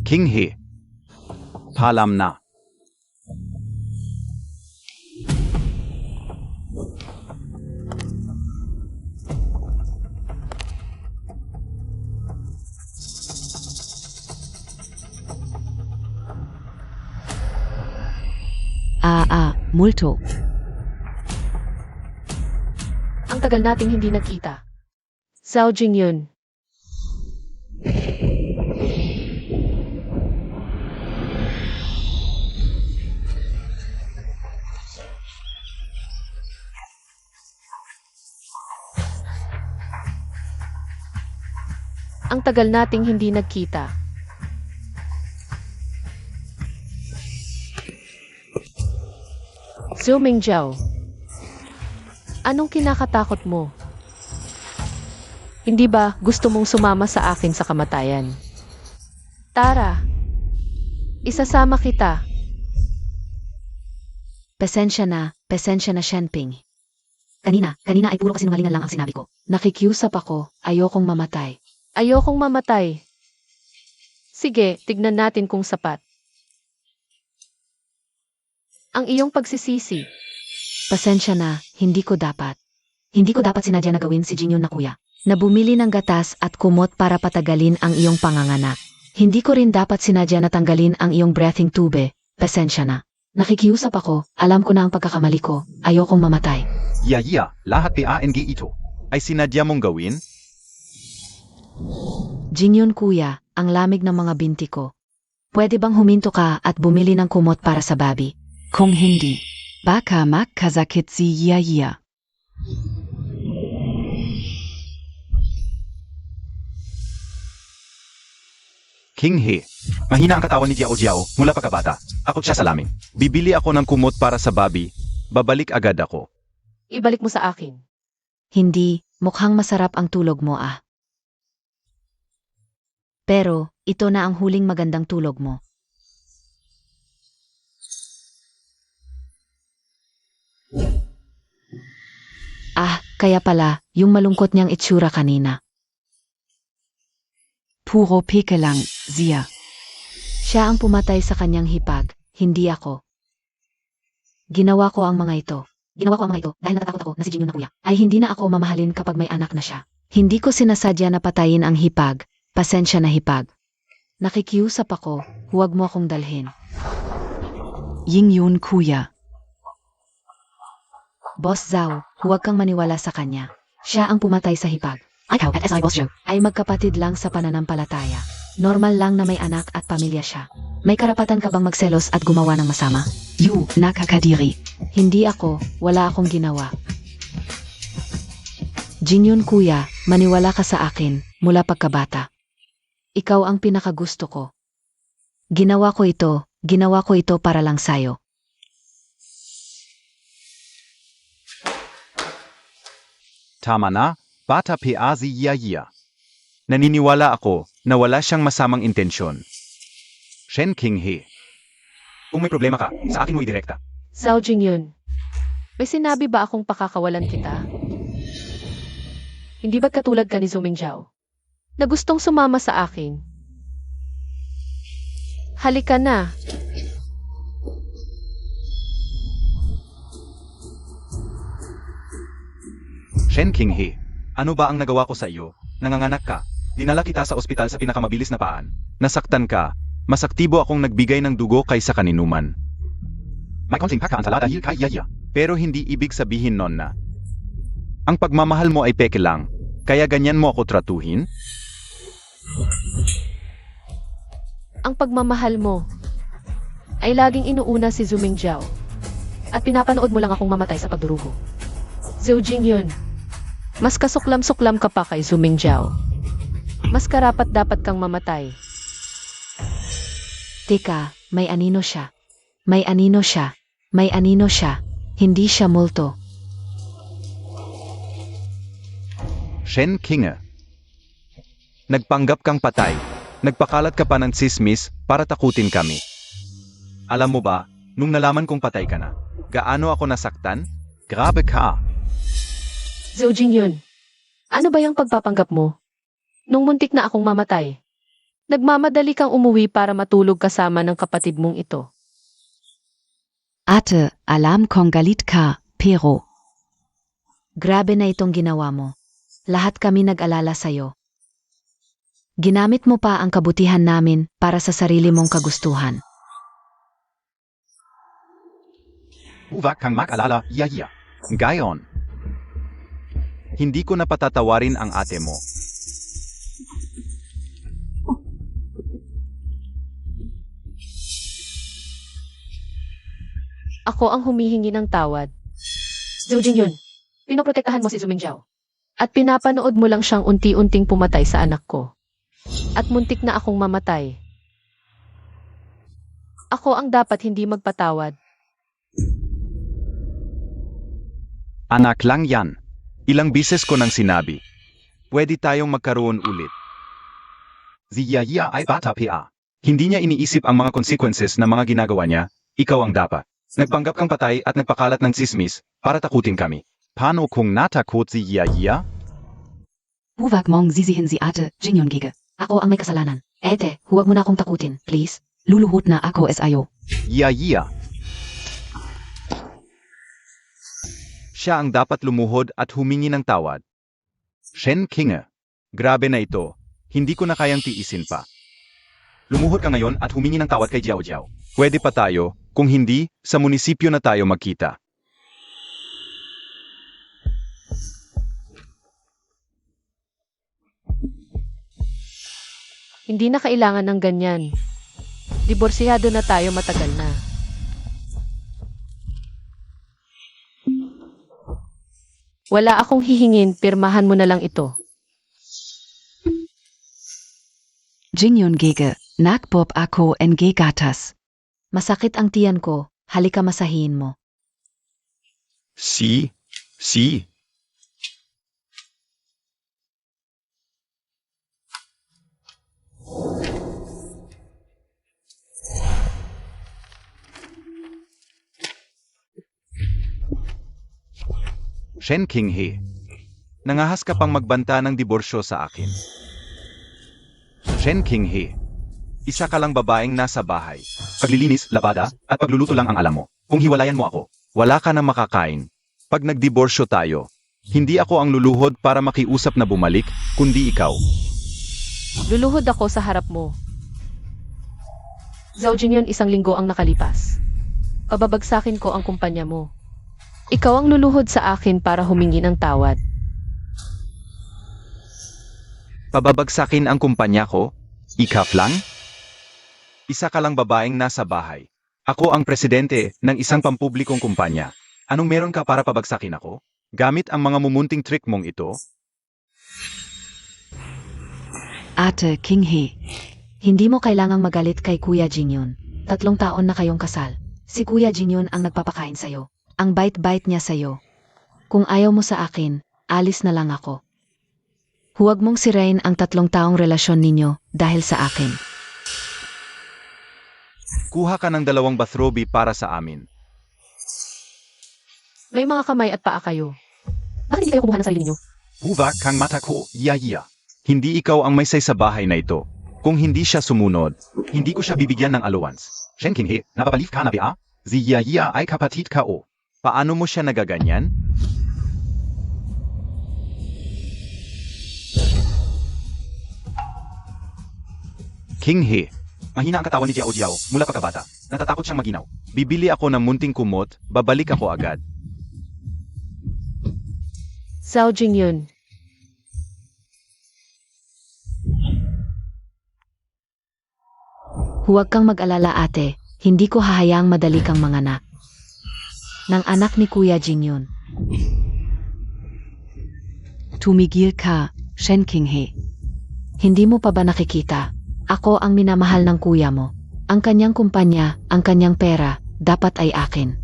[SPEAKER 1] King He. Paalam na.
[SPEAKER 3] Multo.
[SPEAKER 2] Ang tagal nating hindi nagkita. Zhao Jingyun. Ang tagal nating hindi nagkita. Zhou Mingjiao. Anong kinakatakot mo? Hindi ba gusto mong sumama sa akin sa kamatayan? Tara, isasama kita.
[SPEAKER 3] Pasensya na Shenping.
[SPEAKER 5] Kanina ay puro kasinungalingan lang ang sinabi ko.
[SPEAKER 3] Nakikiusap ako, ayokong mamatay.
[SPEAKER 2] Ayokong mamatay. Sige, tignan natin kung sapat. Ang iyong pagsisisi.
[SPEAKER 3] Pasensya na, hindi ko dapat.
[SPEAKER 5] Hindi ko dapat sinadya na gawin si Jingyun na kuya.
[SPEAKER 3] Na bumili ng gatas at kumot para patagalin ang iyong panganganak. Hindi ko rin dapat sinadya na tanggalin ang iyong breathing tube. Pasensya na.
[SPEAKER 5] Nakikiusap ako, alam ko na ang pagkakamali ko, ayokong mamatay.
[SPEAKER 1] Yaya, lahat PANG ito. Ay sinadya mong gawin?
[SPEAKER 3] Jingyun kuya, ang lamig ng mga binti ko. Pwede bang huminto ka at bumili ng kumot para sa babi?
[SPEAKER 5] Kung hindi, baka magkasakit si Yaya.
[SPEAKER 1] King He. Mahina ang katawan ni Jiao Jiao mula pagkabata. Ako siya sa laming. Bibili ako ng kumot para sa babi. Babalik agad ako.
[SPEAKER 2] Ibalik mo sa akin.
[SPEAKER 3] Hindi, mukhang masarap ang tulog mo ah. Pero, ito na ang huling magandang tulog mo. Kaya pala, yung malungkot niyang itsura kanina.
[SPEAKER 5] Puro peke lang, Zia.
[SPEAKER 3] Siya ang pumatay sa kanyang hipag, hindi ako. Ginawa ko ang mga ito.
[SPEAKER 5] Dahil natatakot ako na si Jingyun na kuya.
[SPEAKER 3] Ay hindi na ako mamahalin kapag may anak na siya. Hindi ko sinasadya na patayin ang hipag, pasensya na hipag. Nakikiusap ako, huwag mo akong dalhin.
[SPEAKER 5] Jingyun kuya.
[SPEAKER 3] Boss Zhao, huwag kang maniwala sa kanya. Siya ang pumatay sa hipag.
[SPEAKER 5] Ikaw at SI Boss Joe.
[SPEAKER 3] Ay magkapatid lang sa pananampalataya. Normal lang na may anak at pamilya siya.
[SPEAKER 5] May karapatan ka bang magselos at gumawa ng masama? You, nakakadiri.
[SPEAKER 3] Hindi ako, wala akong ginawa. Jingyun kuya, maniwala ka sa akin, mula pagkabata. Ikaw ang pinakagusto ko. Ginawa ko ito para lang sa'yo.
[SPEAKER 1] Tama na, bata pa si Yaya. Naniniwala ako na wala siyang masamang intensyon. Shen Qinghe. Kung may problema ka, sa akin mo idirekta.
[SPEAKER 2] Zhao Jingyun, may sinabi ba akong pakakawalan kita? Hindi ba't katulad ka ni Zhu Mingjiao na gustong sumama sa akin? Halika na.
[SPEAKER 1] Shen Qinghe, ano ba ang nagawa ko sa iyo? Nanganganak ka. Dinala kita sa ospital sa pinakamabilis na paan. Nasaktan ka. Mas aktibo akong nagbigay ng dugo kaysa kaninuman. May konting pagkaantala dahil kay Yaya. Pero hindi ibig sabihin nun na ang pagmamahal mo ay peke lang, kaya ganyan mo ako tratuhin?
[SPEAKER 2] Ang pagmamahal mo ay laging inuuna si Zhu Mingjiao at pinapanood mo lang akong mamatay sa pagdurugo. Zhou Jingyun, mas kasuklam-suklam ka pa kay Zhu Mingjiao. Mas karapat-dapat kang mamatay.
[SPEAKER 3] Teka, may anino siya. May anino siya. May anino siya. Hindi siya multo.
[SPEAKER 1] Shen Qinghe. Nagpanggap kang patay. Nagpakalat ka pa ng tsismis para takutin kami. Alam mo ba, nung nalaman kong patay ka na, gaano ako nasaktan? Grabe ka!
[SPEAKER 2] Zhou Jingyun, ano ba yung pagpapanggap mo? Nung muntik na akong mamatay, nagmamadali kang umuwi para matulog kasama ng kapatid mong ito.
[SPEAKER 3] Ate, alam kong galit ka, pero grabe na itong ginawa mo. Lahat kami nag-alala sa'yo. Ginamit mo pa ang kabutihan namin para sa sarili mong kagustuhan.
[SPEAKER 1] Huwag kang mag-alala, Yaya. Gayon. Hindi ko napatatawarin ang ate mo.
[SPEAKER 2] Ako ang humihingi ng tawad. Zhou Jingyun, pinoprotektahan mo si Zhu Mingjiao. At pinapanood mo lang siyang unti-unting pumatay sa anak ko. At muntik na akong mamatay. Ako ang dapat hindi magpatawad.
[SPEAKER 1] Anak lang yan. Ilang bises ko nang sinabi. Pwede tayong magkaroon ulit. Si Yaya ay bata pa. Hindi niya iniisip ang mga consequences ng mga ginagawa niya. Ikaw ang dapat. Nagpanggap kang patay at nagpakalat ng tsismis para takutin kami. Paano kung natakot si Yaya?
[SPEAKER 5] Huwag mong sisihin si Ate Jingyun Gege. Ako ang may kasalanan. Ete, huwag mo na akong takutin, please. Luluhod na ako sa'yo.
[SPEAKER 1] Yaya. Siya ang dapat lumuhod at humingi ng tawad. Shen Qinghe. Grabe na ito. Hindi ko na kayang tiisin pa. Lumuhod ka ngayon at humingi ng tawad kay Jiao Jiao. Pwede pa tayo, kung hindi, sa munisipyo na tayo magkita.
[SPEAKER 2] Hindi na kailangan ng ganyan. Diborsiyado na tayo matagal na. Wala akong hihingin, pirmahan mo na lang ito.
[SPEAKER 3] Jingyun Gege, nakpop ako ng gatas. Masakit ang tiyan ko, halika masahiin mo.
[SPEAKER 1] Si. Shen Qinghe. Nangahas ka pang magbanta ng diborsyo sa akin. Shen Qinghe. Isa ka lang babaeng nasa bahay. Paglilinis, labada, at pagluluto lang ang alam mo. Kung hiwalayan mo ako, wala ka na makakain. Pag nagdiborsyo tayo, hindi ako ang luluhod para makiusap na bumalik, kundi ikaw.
[SPEAKER 2] Luluhod ako sa harap mo. Zhao Jingyun, 1 linggo ang nakalipas. Pababagsakin ko ang kumpanya mo. Ikaw ang luluhod sa akin para humingi ng tawad.
[SPEAKER 1] Pababagsakin ang kumpanya ko? Ikaf lang? Isa ka lang babaeng nasa bahay. Ako ang presidente ng isang pampublikong kumpanya. Anong meron ka para pabagsakin ako? Gamit ang mga mumunting trick mong ito?
[SPEAKER 3] Ate King He, hindi mo kailangang magalit kay Kuya Jingyun. 3 taon na kayong kasal. Si Kuya Jingyun ang nagpapakain sa'yo. Ang bait-bait niya sa'yo. Kung ayaw mo sa akin, alis na lang ako. Huwag mong sirain ang 3 taong relasyon ninyo dahil sa akin.
[SPEAKER 1] Kuha ka ng 2 bathrobe para sa amin.
[SPEAKER 2] May mga kamay at paa kayo. Bakit hindi kayo kumuha ng sarili niyo?
[SPEAKER 1] Huvak kang mata ko, iya. Hindi ikaw ang may say sa bahay na ito. Kung hindi siya sumunod, hindi ko siya bibigyan ng allowance. Shen King He, napapalif ka na ba? Si Iya ay kapatid ka o. Paano mo siya nagaganyan? King He, mahina ang katawan ni Jiao Jiao mula pagkabata. Natatakot siyang maginaw. Bibili ako ng munting kumot, babalik ako agad.
[SPEAKER 2] Zhao Jingyun.
[SPEAKER 3] Huwag kang mag-alala ate, hindi ko hahayaang madali kang manganak. Ng anak ni Kuya Jingyun. Tumigil ka, Shen King He. Hindi mo pa ba nakikita? Ako ang minamahal ng kuya mo. Ang kanyang kumpanya, ang kanyang pera, dapat ay akin.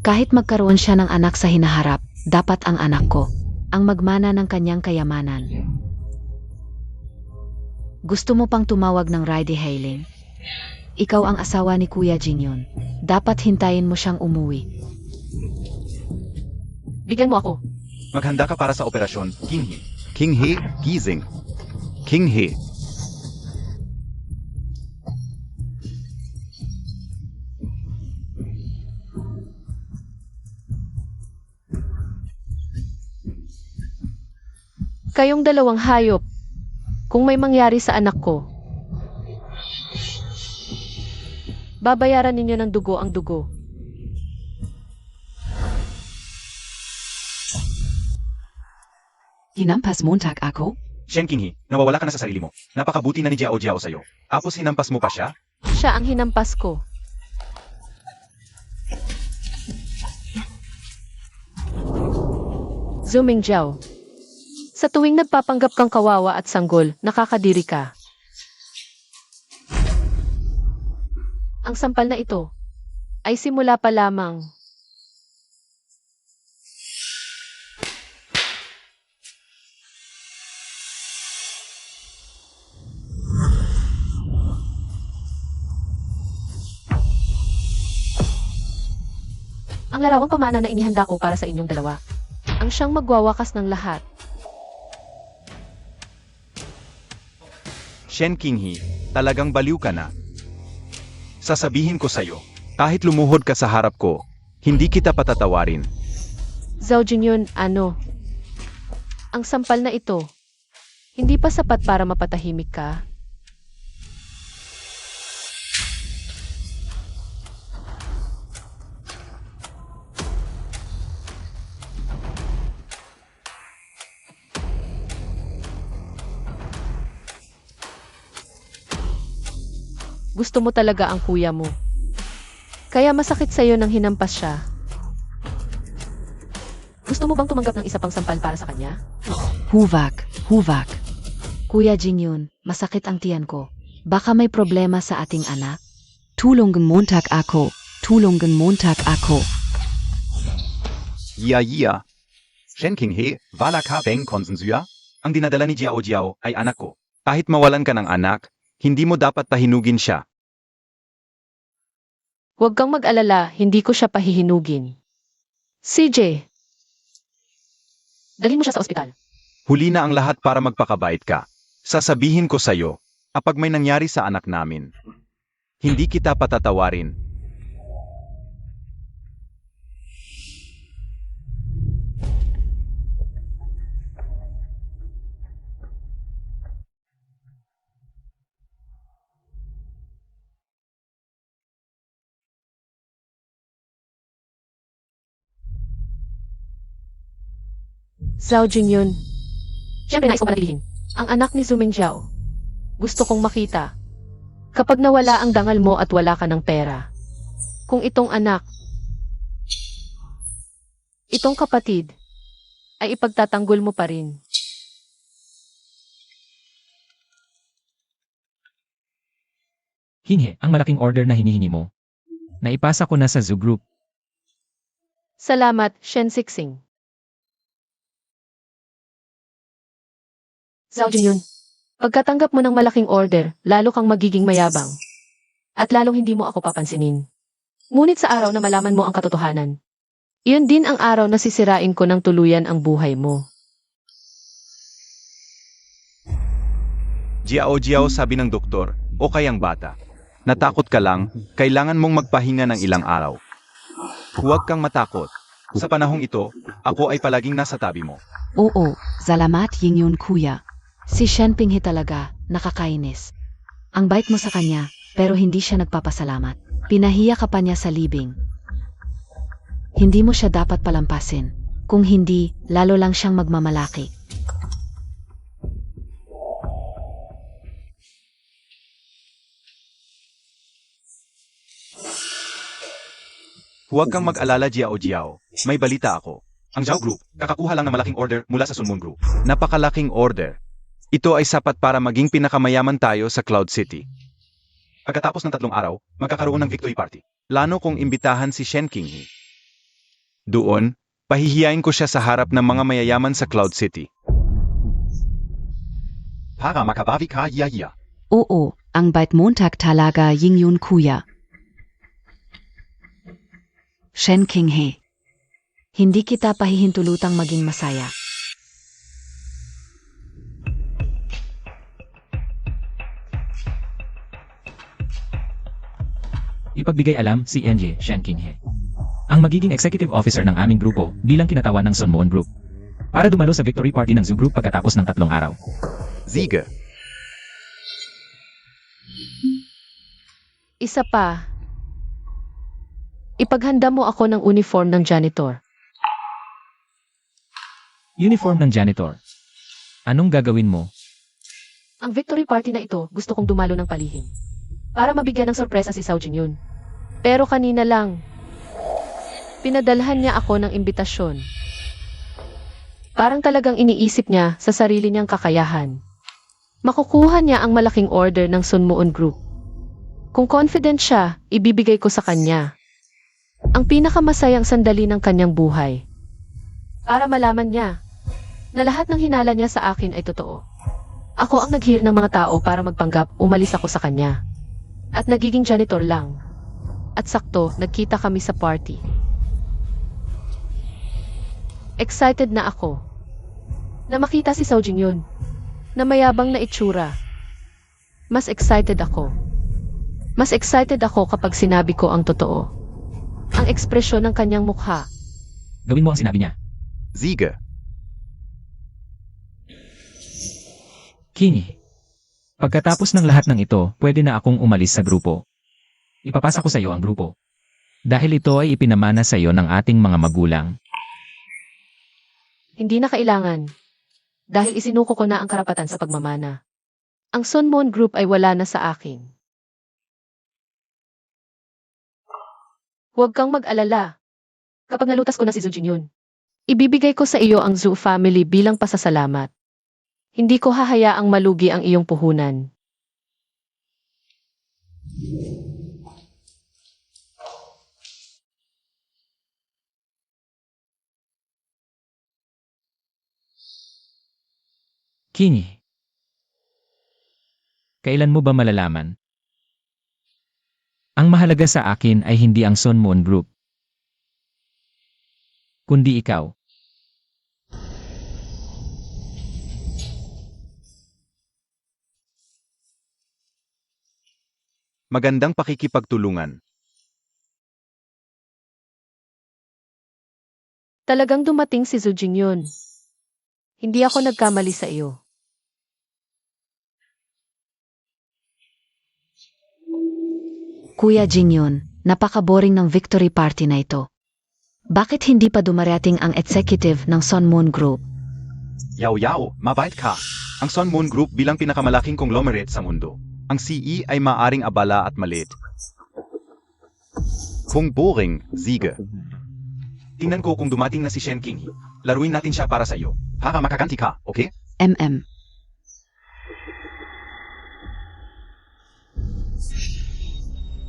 [SPEAKER 3] Kahit magkaroon siya ng anak sa hinaharap, dapat ang anak ko ang magmana ng kanyang kayamanan. Gusto mo pang tumawag ng ride-hailing? Ikaw ang asawa ni Kuya Jingyun. Dapat hintayin mo siyang umuwi.
[SPEAKER 2] Bigyan mo ako.
[SPEAKER 1] Maghanda ka para sa operasyon, King He. King He, gising. King He.
[SPEAKER 2] Kayong 2 hayop. Kung may mangyari sa anak ko, babayaran ninyo ng dugo ang dugo.
[SPEAKER 5] Hinampas Montag ako?
[SPEAKER 1] Shen King He, nawawala ka na sa sarili mo. Napakabuti na ni Jiao Jiao sa'yo. Tapos hinampas mo pa siya?
[SPEAKER 2] Siya ang hinampas ko. Zuming Jiao. Sa tuwing nagpapanggap kang kawawa at sanggol, nakakadiri ka. Ang sampal na ito ay simula pa lamang. Ang larawang pamana na inihanda ko para sa inyong 2. Ang siyang magwawakas ng lahat.
[SPEAKER 1] Shen King He, talagang baliw ka na. Sasabihin ko sa'yo, kahit lumuhod ka sa harap ko, hindi kita patatawarin.
[SPEAKER 2] Zhao Jingyun, ano? Ang sampal na ito, hindi pa sapat para mapatahimik ka? Gusto mo talaga ang kuya mo. Kaya masakit sa'yo nang hinampas siya. Gusto mo bang tumanggap ng isa pang sampal para sa kanya?
[SPEAKER 3] Huvak. Kuya Jingyun, masakit ang tiyan ko. Baka may problema sa ating anak.
[SPEAKER 5] Tulungan Montag ako.
[SPEAKER 1] Iya. Shen King He, wala ka bang konsensya? Ang dinadala ni Jiao Jiao ay anak ko. Kahit mawalan ka ng anak, hindi mo dapat pahinugin siya.
[SPEAKER 2] Huwag kang mag-alala, hindi ko siya pahihinugin. CJ, dalhin mo siya sa ospital.
[SPEAKER 1] Huli na ang lahat para magpakabait ka. Sasabihin ko sa'yo, kapag may nangyari sa anak namin, hindi kita patatawarin.
[SPEAKER 2] Zhao Jingyun. Siyempre nais ko panatilihin. Ang anak ni Zuming Jiao. Gusto kong makita. Kapag nawala ang dangal mo at wala ka ng pera. Kung itong anak, itong kapatid, ay ipagtatanggol mo pa rin.
[SPEAKER 4] King He, ang malaking order na hinihingi mo. Naipasa ko na sa Zoo Group.
[SPEAKER 2] Salamat, Shen Sixing. Zhao Jingyun, pagkatanggap mo ng malaking order, lalo kang magiging mayabang. At lalong hindi mo ako papansinin. Ngunit sa araw na malaman mo ang katotohanan, iyon din ang araw na sisirain ko ng tuluyan ang buhay mo.
[SPEAKER 1] Jiao, sabi ng doktor, o kayang bata. Natakot ka lang, kailangan mong magpahinga ng ilang araw. Huwag kang matakot. Sa panahong ito, ako ay palaging nasa tabi mo.
[SPEAKER 3] Oo, salamat Jingyun kuya. Si Shen Pinghe talaga, nakakainis. Ang bait mo sa kanya, pero hindi siya nagpapasalamat. Pinahiya ka pa niya sa libing. Hindi mo siya dapat palampasin. Kung hindi, lalo lang siyang magmamalaki.
[SPEAKER 1] Huwag kang mag-alala, Jiao. May balita ako. Ang Zhao Group, kakakuha lang ng malaking order mula sa Sun Moon Group. Napakalaking order. Ito ay sapat para maging pinakamayaman tayo sa Cloud City. Pagkatapos ng 3 araw, magkakaroon ng victory party. Lalo kung imbitahan si Shen Qinghe. Doon, pahihiyain ko siya sa harap ng mga mayayaman sa Cloud City. Para makabawi ka, Yaya.
[SPEAKER 3] Oo, ang bait Montag talaga Jingyun kuya. Shen Qinghe. Hindi kita pahihintulutang maging masaya.
[SPEAKER 4] Ipagbigay alam si NJ Shen Qinghe. Ang magiging executive officer ng aming grupo bilang kinatawan ng Sun Moon Group. Para dumalo sa victory party ng Zoo Group pagkatapos ng 3 araw.
[SPEAKER 1] Ziga.
[SPEAKER 2] Isa pa, ipaghanda mo ako ng uniform ng janitor.
[SPEAKER 4] Uniform ng janitor. Anong gagawin mo?
[SPEAKER 2] Ang victory party na ito, gusto kong dumalo ng palihim. Para mabigyan ng sorpresa si Zhao Jingyun. Pero kanina lang, pinadalhan niya ako ng imbitasyon. Parang talagang iniisip niya sa sarili niyang kakayahan. Makukuha niya ang malaking order ng Sun Moon Group. Kung confident siya, ibibigay ko sa kanya ang pinakamasayang sandali ng kanyang buhay. Para malaman niya na lahat ng hinala niya sa akin ay totoo. Ako ang naghihir ng mga tao para magpanggap, umalis ako sa kanya. At nagiging janitor lang. At sakto, nagkita kami sa party. Excited na ako na makita si Zhao Jingyun na mayabang na itsura. Mas excited ako. Mas excited ako kapag sinabi ko ang totoo. Ang ekspresyon ng kanyang mukha.
[SPEAKER 4] Gawin mo ang sinabi niya.
[SPEAKER 1] Ziga.
[SPEAKER 4] Qinghe. Pagkatapos ng lahat ng ito, pwede na akong umalis sa grupo. Ipapasa ko sa iyo ang grupo. Dahil ito ay ipinamana sa iyo ng ating mga magulang.
[SPEAKER 2] Hindi na kailangan. Dahil isinuko ko na ang karapatan sa pagmamana. Ang Sun Moon Group ay wala na sa akin. Huwag kang mag-alala. Kapag nalutas ko na si Zhao Jingyun, ibibigay ko sa iyo ang Zhou family bilang pasasalamat. Hindi ko hahayaang malugi ang iyong puhunan.
[SPEAKER 4] Qinghe. Kailan mo ba malalaman? Ang mahalaga sa akin ay hindi ang Sun Moon Group, kundi ikaw.
[SPEAKER 1] Magandang pakikipagtulungan.
[SPEAKER 2] Talagang dumating si Zhao Jingyun. Hindi ako nagkamali sa iyo.
[SPEAKER 3] Kuya Jingyun, napaka-boring ng victory party na ito. Bakit hindi pa dumarating ang executive ng Sun Moon Group?
[SPEAKER 1] Yao, mabait ka. Ang Sun Moon Group bilang pinakamalaking conglomerate sa mundo. Ang CE ay maaring abala at maliit. Kung boring, Ziga. Tingnan ko kung dumating na si Shen Qinghe. Laruin natin siya para sa iyo. Para makaganti ka, okay?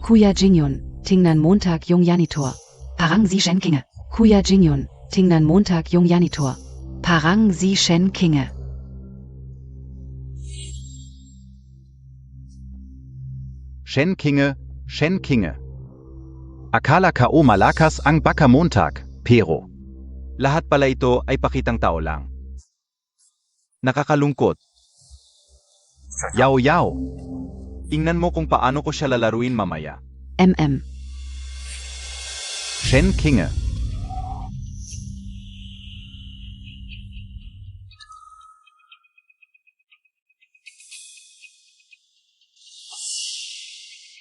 [SPEAKER 5] Kuya Jingyun, tingnan Montag yung janitor. Parang si Shen Kinge. Kuya Jingyun, tingnan Montag yung janitor. Parang si Shen Kinge.
[SPEAKER 1] Shen Kinge. Akala ko malakas ang baka-Montag, pero lahat pala ito ay pakitang tao lang. Nakakalungkot. Yaw. Tingnan mo kung paano ko siya lalaruin mamaya.
[SPEAKER 3] MM.
[SPEAKER 1] Shen Kinge.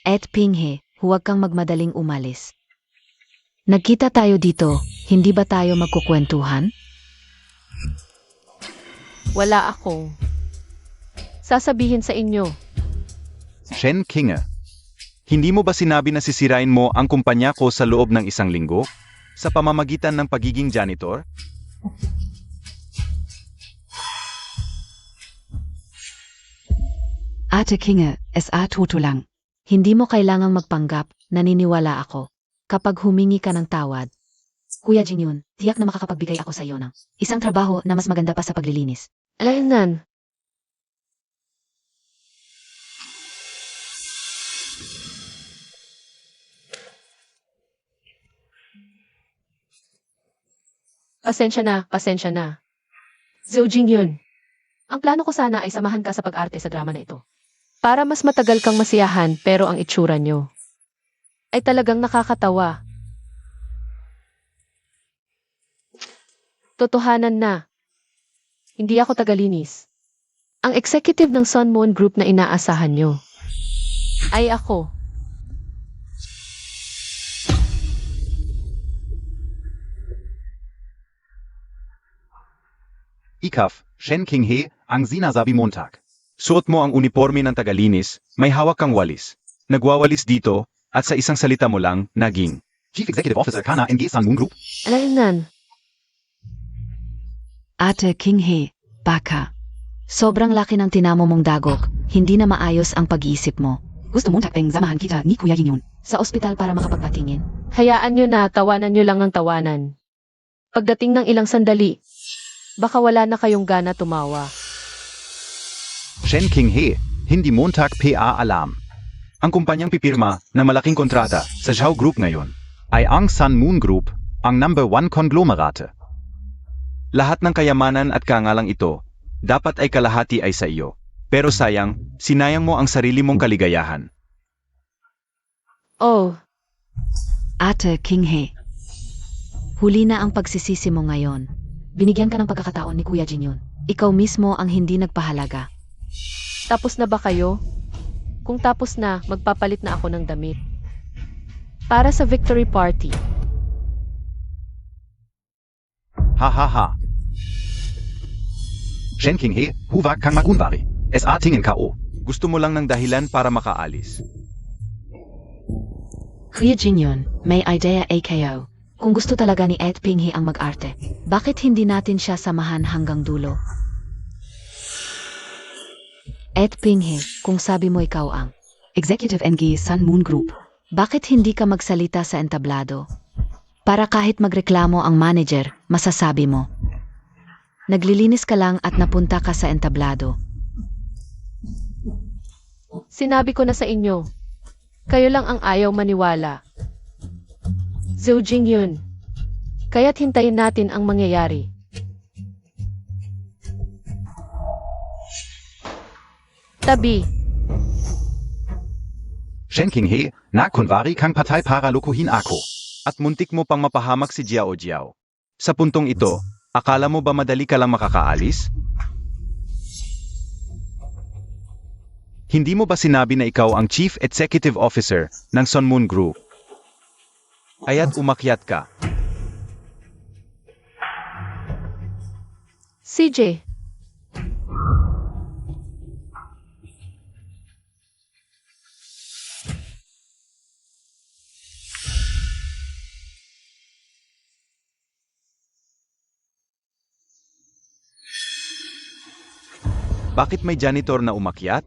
[SPEAKER 3] At Pinghe, huwag kang magmadaling umalis. Nagkita tayo dito, hindi ba tayo magkukwentuhan?
[SPEAKER 2] Wala akong sasabihin sa inyo.
[SPEAKER 1] Shen Kinge. Hindi mo ba sinabi na sisirain mo ang kumpanya ko sa loob ng 1 linggo? Sa pamamagitan ng pagiging janitor?
[SPEAKER 5] Ate Kinge, SA Toto lang.
[SPEAKER 3] Hindi mo kailangang magpanggap, naniniwala ako. Kapag humingi ka ng tawad,
[SPEAKER 5] Kuya Jingyun, tiyak na makakapagbigay ako sa iyo ng isang trabaho na mas maganda pa sa paglilinis.
[SPEAKER 2] Alainan. Pasensya na. Zhou Jingyun, ang plano ko sana ay samahan ka sa pag-arte sa drama na ito. Para mas matagal kang masiyahan pero ang itsura nyo ay talagang nakakatawa. Totohanan na. Hindi ako tagalinis. Ang executive ng Sun Moon Group na inaasahan nyo ay ako.
[SPEAKER 1] Ikaf, Shen Kinge, ang sinasabi Montag. Suot mo ang uniforme ng tagalinis, may hawak kang walis. Nagwawalis dito, at sa isang salita mo lang, naging Chief Executive Officer ka na ng Sun Moon Group.
[SPEAKER 2] Alainan.
[SPEAKER 5] Ate Kinge, baka.
[SPEAKER 3] sobrang laki ng tinamo mong dagok, hindi na maayos ang pag-iisip mo.
[SPEAKER 5] Gusto mong takpeng samahan kita ni Kuya Jingyun sa ospital para makapagpatingin.
[SPEAKER 2] Hayaan nyo na, tawanan nyo lang ang tawanan. Pagdating ng ilang sandali, baka wala na kayong gana tumawa.
[SPEAKER 1] Shen Kinge, hindi Montag PA alam. Ang kumpanyang pipirma na malaking kontrata sa Zhao Group ngayon ay ang Sun Moon Group, ang number 1 konglomerate. Lahat ng kayamanan at kangalang ito, dapat ay kalahati ay sa iyo. Pero sayang, sinayang mo ang sarili mong kaligayahan.
[SPEAKER 2] Oh,
[SPEAKER 5] Ate Kinge,
[SPEAKER 3] Huli na ang pagsisisi mo ngayon.
[SPEAKER 5] binigyan ka ng pagkakataon ni Kuya Jingyun.
[SPEAKER 3] Ikaw mismo ang hindi nagpahalaga.
[SPEAKER 2] tapos na ba kayo? Kung tapos na, magpapalit na ako ng damit. Para sa victory party.
[SPEAKER 1] Ha ha ha. Shen Kinge, huwag kang magunwari. SA tingin ko. Gusto mo lang ng dahilan para makaalis.
[SPEAKER 5] Kuya Jingyun, may idea AKO. Kung gusto talaga ni Ed Pinghe ang mag-arte,
[SPEAKER 3] Bakit hindi natin siya samahan hanggang dulo? At Pinghe, kung sabi mo ikaw ang,
[SPEAKER 5] Executive NG Sun Moon Group.
[SPEAKER 3] bakit hindi ka magsalita sa entablado? Para kahit magreklamo ang manager, masasabi mo. Naglilinis ka lang at napunta ka sa entablado.
[SPEAKER 2] Sinabi ko na sa inyo, kayo lang ang ayaw maniwala. Zhou Jingyun, kaya't hintayin natin ang mangyayari. Tabi,
[SPEAKER 1] Shen Kinge, na kunwari kang patay para lukuhin ako. At muntik mo pang mapahamak si Jiao Jiao. Sa puntong ito, akala mo ba madali ka lang makakaalis? Hindi mo ba sinabi na ikaw ang Chief Executive Officer ng Sun Moon Group? Aya't umakyat ka.
[SPEAKER 2] CJ,
[SPEAKER 1] Bakit may janitor na umakyat?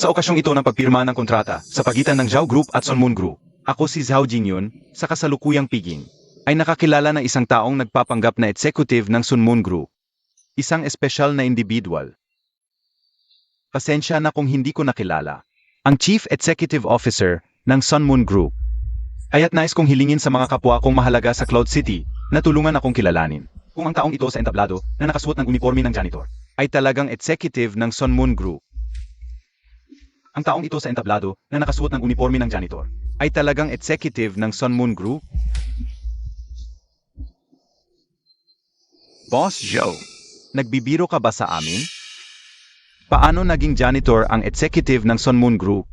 [SPEAKER 1] Sa okasyong ito ng pagpirma ng kontrata sa pagitan ng Zhao Group at Sunmoon Group, ako si Zhao Jingyun, sa kasalukuyang piging, ay nakakilala ng isang taong nagpapanggap na executive ng Sunmoon Group. Isang espesyal na individual. Pasensya na kung hindi ko nakilala. Ang Chief Executive Officer ng Sunmoon Group. Kaya't nais kong hilingin sa mga kapwa kong mahalaga sa Cloud City na tulungan akong kilalanin. Kung ang taong ito sa entablado na nakasuot ng uniforme ng janitor ay talagang executive ng Sunmoon Group. Ang taong ito sa entablado na nakasuot ng uniforme ng janitor ay talagang executive ng Sunmoon Group? Boss Joe, nagbibiro ka ba sa amin? Paano naging janitor ang executive ng Sunmoon Group?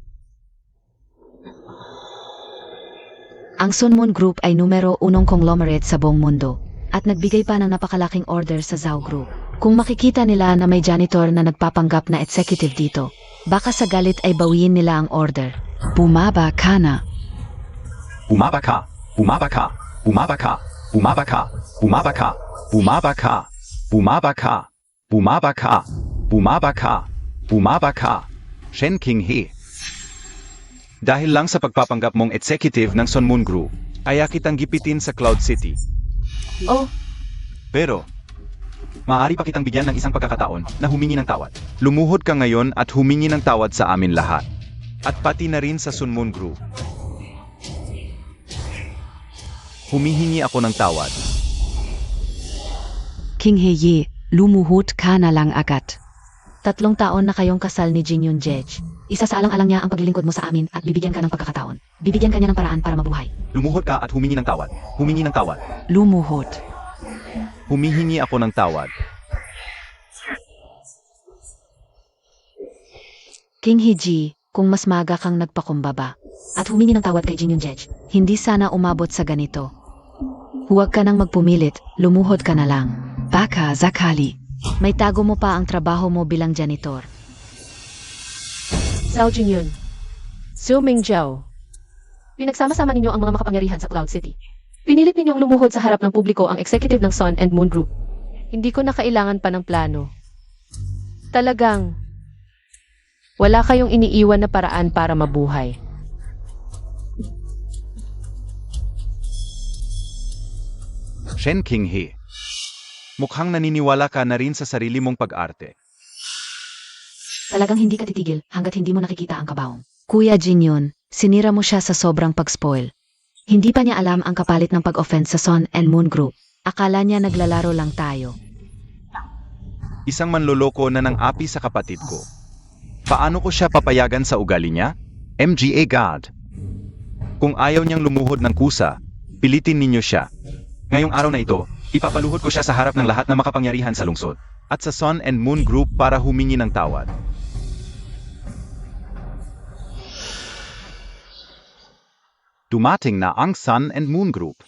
[SPEAKER 3] Ang Sunmoon Group ay numero 1 conglomerate sa buong mundo at nagbigay pa ng napakalaking order sa Zhao Group. Kung makikita nila na may janitor na nagpapanggap na executive dito, baka sa galit ay bawiin nila ang order.
[SPEAKER 5] Bumaba ka na.
[SPEAKER 1] Bumaba ka! Bumaba ka! Bumaba ka! Bumaba ka! Bumaba ka! Bumaba ka! Bumaba ka! Bumaba ka! Bumaba ka! Bumaba ka! Shen King He. Dahil lang sa pagpapanggap mong executive ng Sunmoon Group, kaya kitang gipitin sa Cloud City.
[SPEAKER 2] Oh,
[SPEAKER 1] Pero, maaari pa kitang bigyan ng isang pagkakataon na humingi ng tawad. Lumuhod ka ngayon at humingi ng tawad sa amin lahat. At pati na rin sa Sunmoon Group. Humihingi ako ng tawad.
[SPEAKER 5] King Heye, lumuhod ka na lang agad.
[SPEAKER 3] 3 taon na kayong kasal ni Jingyun Jej. Isa sa alang-alang niya ang paglilingkod mo sa amin at bibigyan ka ng pagkakataon. Bibigyan ka niya ng paraan para mabuhay.
[SPEAKER 1] Lumuhod ka at humingi ng tawad. Humingi ng tawad.
[SPEAKER 5] Lumuhod.
[SPEAKER 1] Humihingi ako ng tawad.
[SPEAKER 3] King Hiji, kung mas maga kang nagpakumbaba at humingi ng tawad kay Jingyun Jej, hindi sana umabot sa ganito. Huwag ka nang magpumilit, lumuhod ka na lang.
[SPEAKER 5] Baka zakali.
[SPEAKER 3] May tago mo pa ang trabaho mo bilang janitor.
[SPEAKER 2] Zhao Jingyun. Zhou Mingjiao. Pinagsama-sama ninyo ang mga makapangyarihan sa Cloud City. Pinilit ninyong lumuhod sa harap ng publiko ang executive ng Sun and Moon Group. Hindi ko na kailangan pa ng plano. Talagang, wala kayong iniiwan na paraan para mabuhay.
[SPEAKER 1] Shen King He. Mukhang naniniwala ka na rin sa sarili mong pag-arte.
[SPEAKER 3] Talagang hindi ka titigil hanggat hindi mo nakikita ang kabaong. Kuya Jingyun, sinira mo siya sa sobrang pag-spoil. Hindi pa niya alam ang kapalit ng pag-offend sa Sun and Moon Group. Akala niya naglalaro lang tayo.
[SPEAKER 1] Isang manloloko na nang api sa kapatid ko. Paano ko siya papayagan sa ugali niya? MGA God. Kung ayaw niyang lumuhod ng kusa, pilitin ninyo siya. Ngayong araw na ito, ipapaluhod ko siya sa harap ng lahat ng makapangyarihan sa lungsod at sa Sun and Moon Group para humingi ng tawad. Dumating na ang Sun and Moon Group.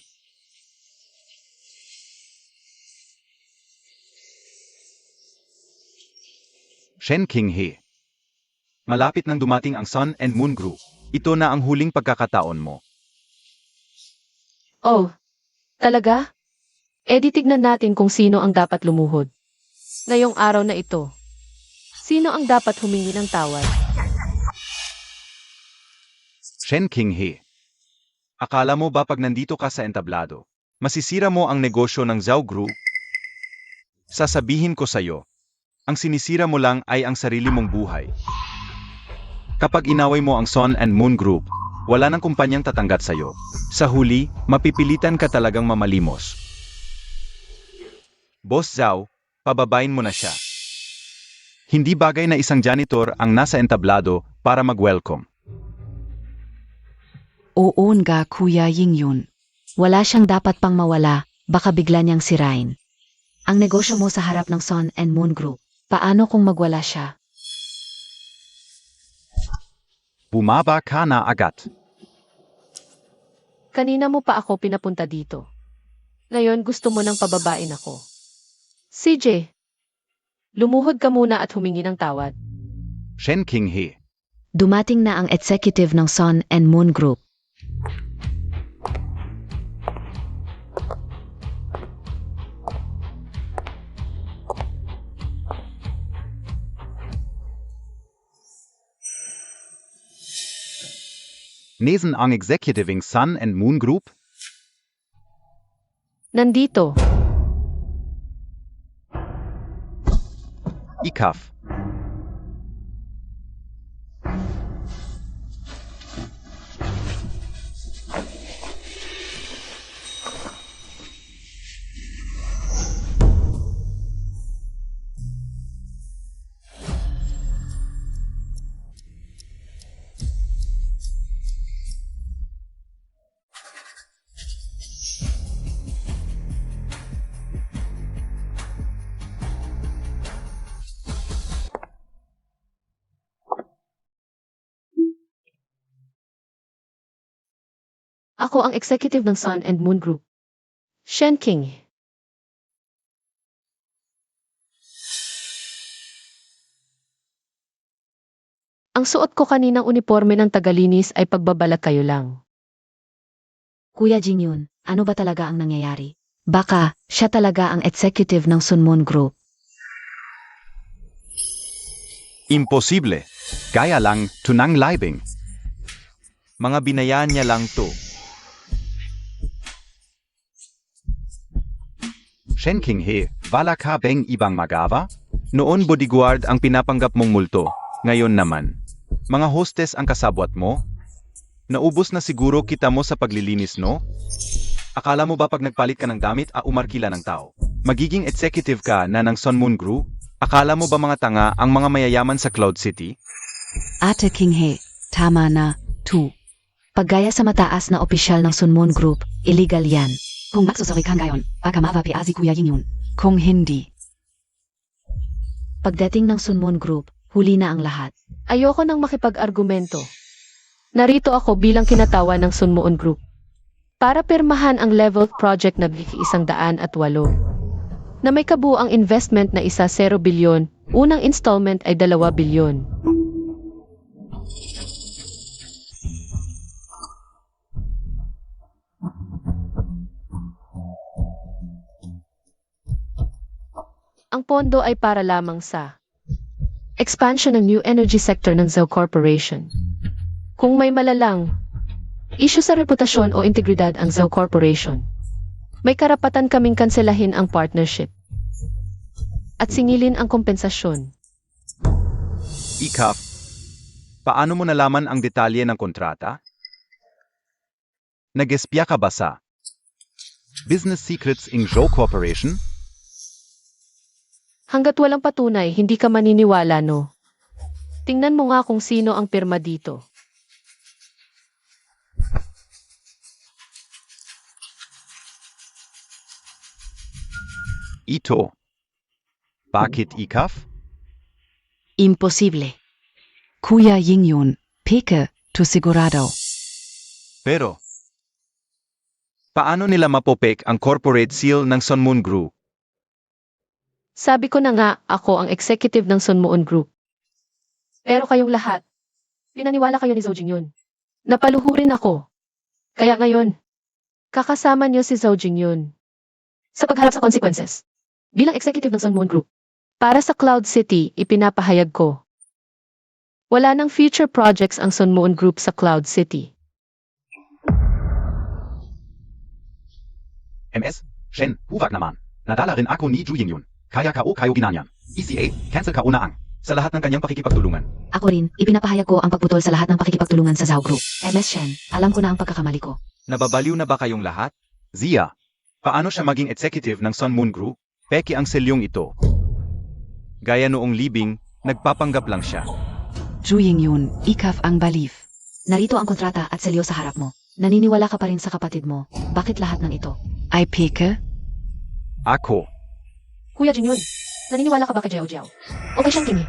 [SPEAKER 1] Shen King He. Malapit nang dumating ang Sun and Moon Group. Ito na ang huling pagkakataon mo.
[SPEAKER 2] Oh, talaga? E di tignan natin kung sino ang dapat lumuhod. Ngayong araw na ito, sino ang dapat humingi ng tawad?
[SPEAKER 1] Shen King He. Akala mo ba pag nandito ka sa entablado, masisira mo ang negosyo ng Zhao Group? Sasabihin ko sa'yo, ang sinisira mo lang ay ang sarili mong buhay. Kapag inaway mo ang Sun and Moon Group, wala nang kumpanyang tatanggat sa'yo. Sa huli, mapipilitan ka talagang mamalimos. Boss Zhao, pababain mo na siya. Hindi bagay na isang janitor ang nasa entablado para mag-welcome.
[SPEAKER 5] Oo nga Kuya Jingyun.
[SPEAKER 3] Wala siyang dapat pang mawala, baka bigla niyang sirain. Ang negosyo mo sa harap ng Sun and Moon Group, paano kung magwala siya?
[SPEAKER 1] Bumaba ka na agad.
[SPEAKER 2] Kanina mo pa ako pinapunta dito. Ngayon gusto mo nang pababain ako. CJ, lumuhod ka muna at humingi ng tawad.
[SPEAKER 1] Shen King He.
[SPEAKER 3] Dumating na ang executive ng Sun and Moon Group.
[SPEAKER 1] Nesen ang executiving Sun and Moon Group?
[SPEAKER 2] Nandito.
[SPEAKER 1] Ikaf.
[SPEAKER 2] Ako ang executive ng Sun and Moon Group. Shen King. Ang suot ko kaninang uniforme ng tagalinis ay pagbabalag kayo lang.
[SPEAKER 3] Kuya Jingyun, ano ba talaga ang nangyayari? Baka, siya talaga ang executive ng Sunmoon Group.
[SPEAKER 1] Imposible. Gaya lang, tunang libing. Mga binayaan niya lang to. Shen King He, wala ka bang ibang magawa? Noon bodyguard ang pinapanggap mong multo. Ngayon naman, mga hostess ang kasabwat mo? Naubos na siguro kita mo sa paglilinis, no? Akala mo ba pag nagpalit ka ng damit umarkila ng tao? Magiging executive ka na ng Sun Moon Group? Akala mo ba mga tanga ang mga mayayaman sa Cloud City?
[SPEAKER 3] Ate King He, tama na, 2. Paggaya sa mataas na opisyal ng Sunmoon Group, illegal yan.
[SPEAKER 5] Kung magsusuri kang gayon, baka mapapiazi Kuya Jingyun. Kung hindi,
[SPEAKER 3] Pagdating ng Sunmoon Group, huli na ang lahat.
[SPEAKER 2] Ayoko nang makipag-argumento. Narito ako bilang kinatawan ng Sun Moon Group. Para pirmahan ang level project na $108 na may kabuang investment na 0 bilyon, unang installment ay 2 bilyon. Ang pondo ay para lamang sa expansion ng new energy sector ng Zhou Corporation. Kung may malalang issue sa reputasyon o integridad ang Zhou Corporation, may karapatan kaming kanselahin ang partnership at singilin ang kompensasyon.
[SPEAKER 1] Ikaf, paano mo nalaman ang detalye ng kontrata? Nag-espya ka ba sa Business Secrets in Zhou Corporation?
[SPEAKER 2] Hanggat walang patunay, hindi ka maniniwala, no? Tingnan mo nga kung sino ang pirma dito.
[SPEAKER 1] Ito. Bakit Ikaf?
[SPEAKER 3] Imposible.
[SPEAKER 5] Kuya Jingyun, peke, tu sigurado.
[SPEAKER 1] Pero, paano nila mapopek ang corporate seal ng Sun Moon Group?
[SPEAKER 2] Sabi ko na nga, ako ang executive ng Sun Moon Group. Pero kayong lahat, pinaniwala kayo ni Zhou Jingyun. Napaluhurin ako. Kaya ngayon, kakasama niyo si Zhou Jingyun sa pagharap sa consequences. Bilang executive ng Sun Moon Group, para sa Cloud City, ipinapahayag ko. Wala nang future projects ang Sun Moon Group sa Cloud City.
[SPEAKER 1] MS, Shen, huwag naman. Nadala rin ako ni Ju Yingyun. Kaya kao kayo ginanyan. ECA, cancel ka una ang sa lahat ng kanyang pakikipagtulungan.
[SPEAKER 3] Ako rin, ipinapahayag ko ang pagputol sa lahat ng pakikipagtulungan sa Zhao Group. MS Shen, alam ko na ang pagkakamali ko.
[SPEAKER 1] Nababaliw na ba kayong lahat? Zia, paano siya maging executive ng Sun Moon Group? Peki ang selyong ito. Gaya noong libing, nagpapanggap lang siya.
[SPEAKER 5] Ju Jingyun, ikaf ang belief.
[SPEAKER 3] Narito ang kontrata at selyo sa harap mo. Naniniwala ka pa rin sa kapatid mo. Bakit lahat ng ito?
[SPEAKER 5] Ay peke,
[SPEAKER 1] Ako.
[SPEAKER 2] Kuya Jingyun, naniniwala ka ba kay Jiao Jiao? O kay Shen King?